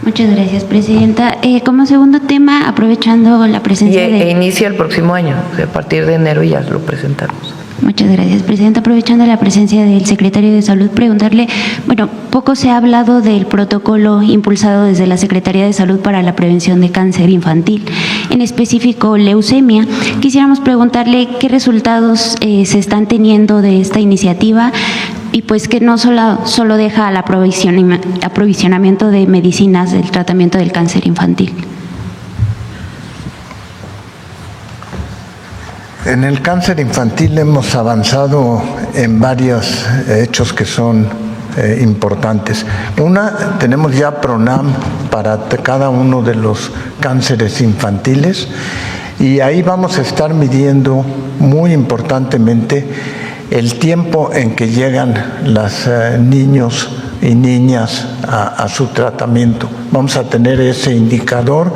Muchas gracias, Presidenta. Como segundo tema, aprovechando la presencia e inicia el próximo año, a partir de enero ya lo presentamos. Muchas gracias, Presidenta. Aprovechando la presencia del Secretario de Salud, preguntarle, bueno, poco se ha hablado del protocolo impulsado desde la Secretaría de Salud para la prevención de cáncer infantil, en específico leucemia. Quisiéramos preguntarle qué resultados se están teniendo de esta iniciativa y pues que no solo deja al aprovisionamiento de medicinas del tratamiento del cáncer infantil. En el cáncer infantil hemos avanzado en varios hechos que son importantes. Una, tenemos ya PRONAM para cada uno de los cánceres infantiles y ahí vamos a estar midiendo muy importantemente el tiempo en que llegan los niños y niñas a su tratamiento. Vamos a tener ese indicador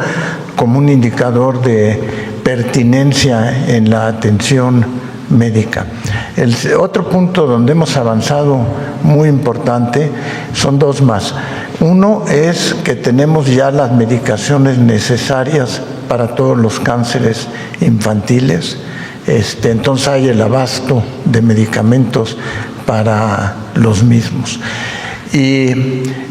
como un indicador de pertinencia en la atención médica. El otro punto donde hemos avanzado muy importante son dos más. Uno es que tenemos ya las medicaciones necesarias para todos los cánceres infantiles. Entonces hay el abasto de medicamentos para los mismos. Y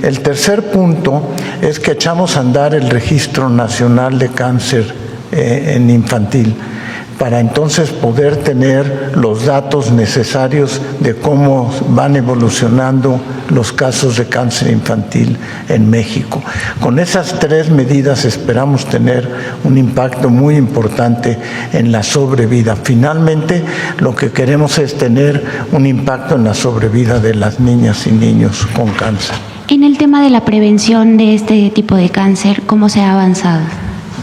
el tercer punto es que echamos a andar el Registro Nacional de Cáncer en infantil, para entonces poder tener los datos necesarios de cómo van evolucionando los casos de cáncer infantil en México. Con esas tres medidas esperamos tener un impacto muy importante en la sobrevida. Finalmente, lo que queremos es tener un impacto en la sobrevida de las niñas y niños con cáncer. En el tema de la prevención de este tipo de cáncer, ¿cómo se ha avanzado?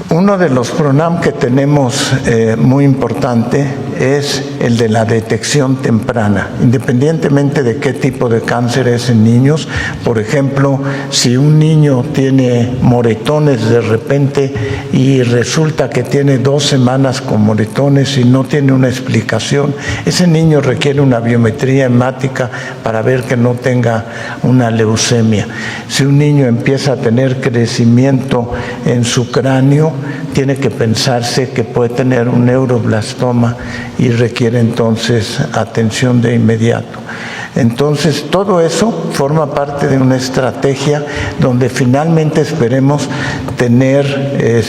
Uno de los PRONAM que tenemos muy importante es el de la detección temprana, independientemente de qué tipo de cáncer es en niños. Por ejemplo, si un niño tiene moretones de repente y resulta que tiene 2 semanas con moretones y no tiene una explicación, ese niño requiere una biometría hemática para ver que no tenga una leucemia. Si un niño empieza a tener crecimiento en su cráneo, tiene que pensarse que puede tener un neuroblastoma y requiere entonces atención de inmediato. Entonces, todo eso forma parte de una estrategia donde finalmente esperemos tener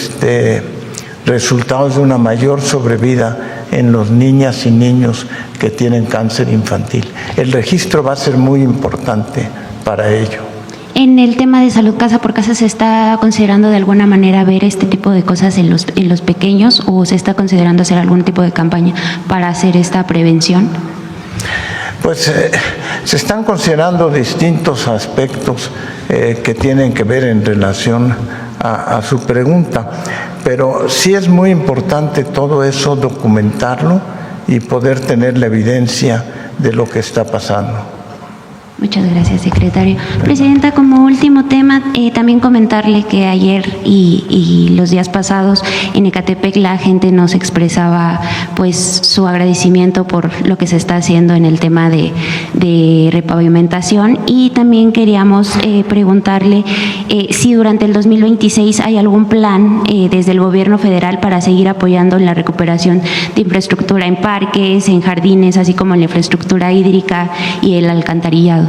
resultados de una mayor sobrevida en los niñas y niños que tienen cáncer infantil. El registro va a ser muy importante para ello. En el tema de salud casa por casa, ¿se está considerando de alguna manera ver este tipo de cosas en los pequeños o se está considerando hacer algún tipo de campaña para hacer esta prevención? Pues se están considerando distintos aspectos que tienen que ver en relación a su pregunta, pero sí es muy importante todo eso documentarlo y poder tener la evidencia de lo que está pasando. Muchas gracias, secretario. Presidenta, como último tema, también comentarle que ayer y los días pasados en Ecatepec la gente nos expresaba pues su agradecimiento por lo que se está haciendo en el tema de repavimentación y también queríamos preguntarle si durante el 2026 hay algún plan desde el gobierno federal para seguir apoyando en la recuperación de infraestructura en parques, en jardines, así como en la infraestructura hídrica y el alcantarillado.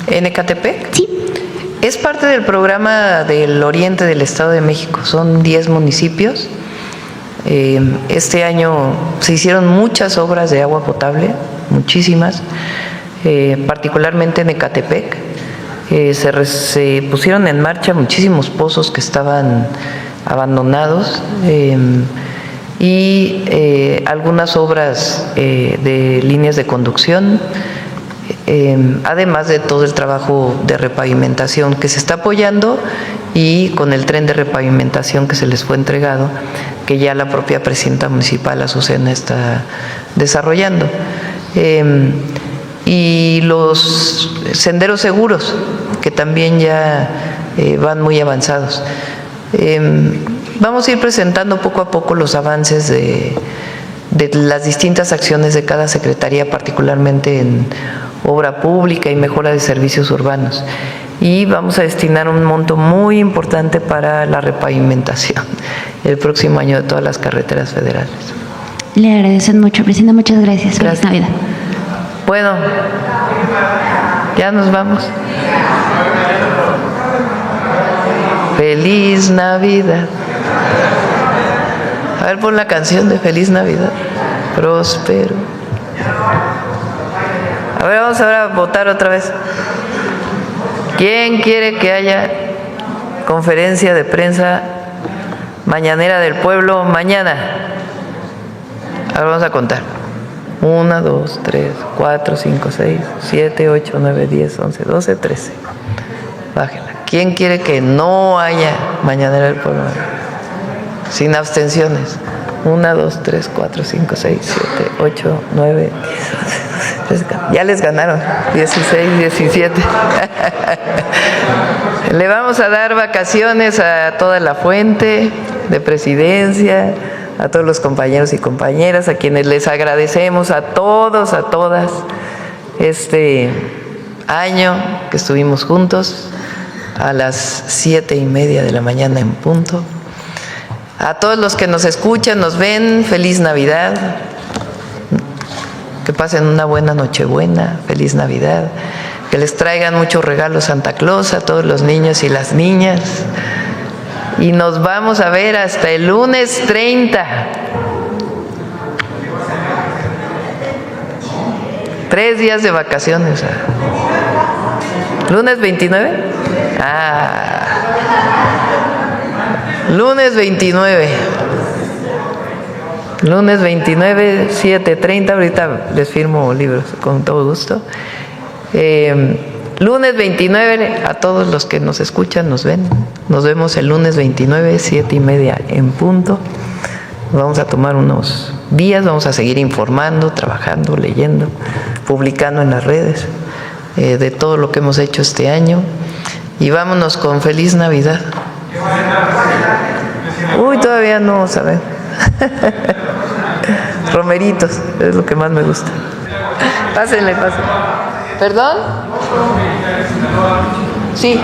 ¿En Ecatepec? Sí. Es parte del programa del oriente del Estado de México, son 10 municipios. Este año se hicieron muchas obras de agua potable, muchísimas, particularmente en Ecatepec. Se pusieron en marcha muchísimos pozos que estaban abandonados y algunas obras de líneas de conducción, además de todo el trabajo de repavimentación que se está apoyando y con el tren de repavimentación que se les fue entregado, que ya la propia presidenta municipal, Azucena, está desarrollando. Y los senderos seguros, que también ya van muy avanzados. Vamos a ir presentando poco a poco los avances de las distintas acciones de cada secretaría, particularmente en obra pública y mejora de servicios urbanos. y vamos a destinar un monto muy importante para la repavimentación el próximo año de todas las carreteras federales. Le agradecen mucho, Presidenta. Muchas gracias. Feliz Navidad. Bueno, ya nos vamos. Feliz Navidad. A ver, pon la canción de Feliz Navidad. Próspero. A ver, vamos ahora a votar otra vez. ¿Quién quiere que haya conferencia de prensa mañanera del pueblo mañana? Ahora vamos a contar. 1, 2, 3, 4, 5, 6, 7, 8, 9, 10, 11, 12, 13. Bájenla. ¿Quién quiere que no haya mañanera del pueblo? Sin abstenciones. 1, 2, 3, 4, 5, 6, 7, 8, 9, 10, 11, 12, 13. Ya les ganaron. 16, 17. Le vamos a dar vacaciones a toda la fuente de presidencia, a todos los compañeros y compañeras, a quienes les agradecemos, a todos, a todas, este año que estuvimos juntos, a las 7:30 de la mañana en punto. A todos los que nos escuchan, nos ven, feliz Navidad, que pasen una buena Nochebuena, feliz Navidad, que les traigan muchos regalos Santa Claus a todos los niños y las niñas. Y nos vamos a ver hasta el lunes 30. 3 días de vacaciones. ¿Lunes 29? Lunes 29. Lunes 29, 7:30. Ahorita les firmo libros con todo gusto. Lunes 29, a todos los que nos escuchan, nos ven. Nos vemos el lunes 29, 7:30 en punto. Nos vamos a tomar unos días, vamos a seguir informando, trabajando, leyendo, publicando en las redes de todo lo que hemos hecho este año. Y vámonos con feliz Navidad. Uy, todavía no saben. Romeritos, es lo que más me gusta. Pásenle, pásenle. ¿Perdón? Sí.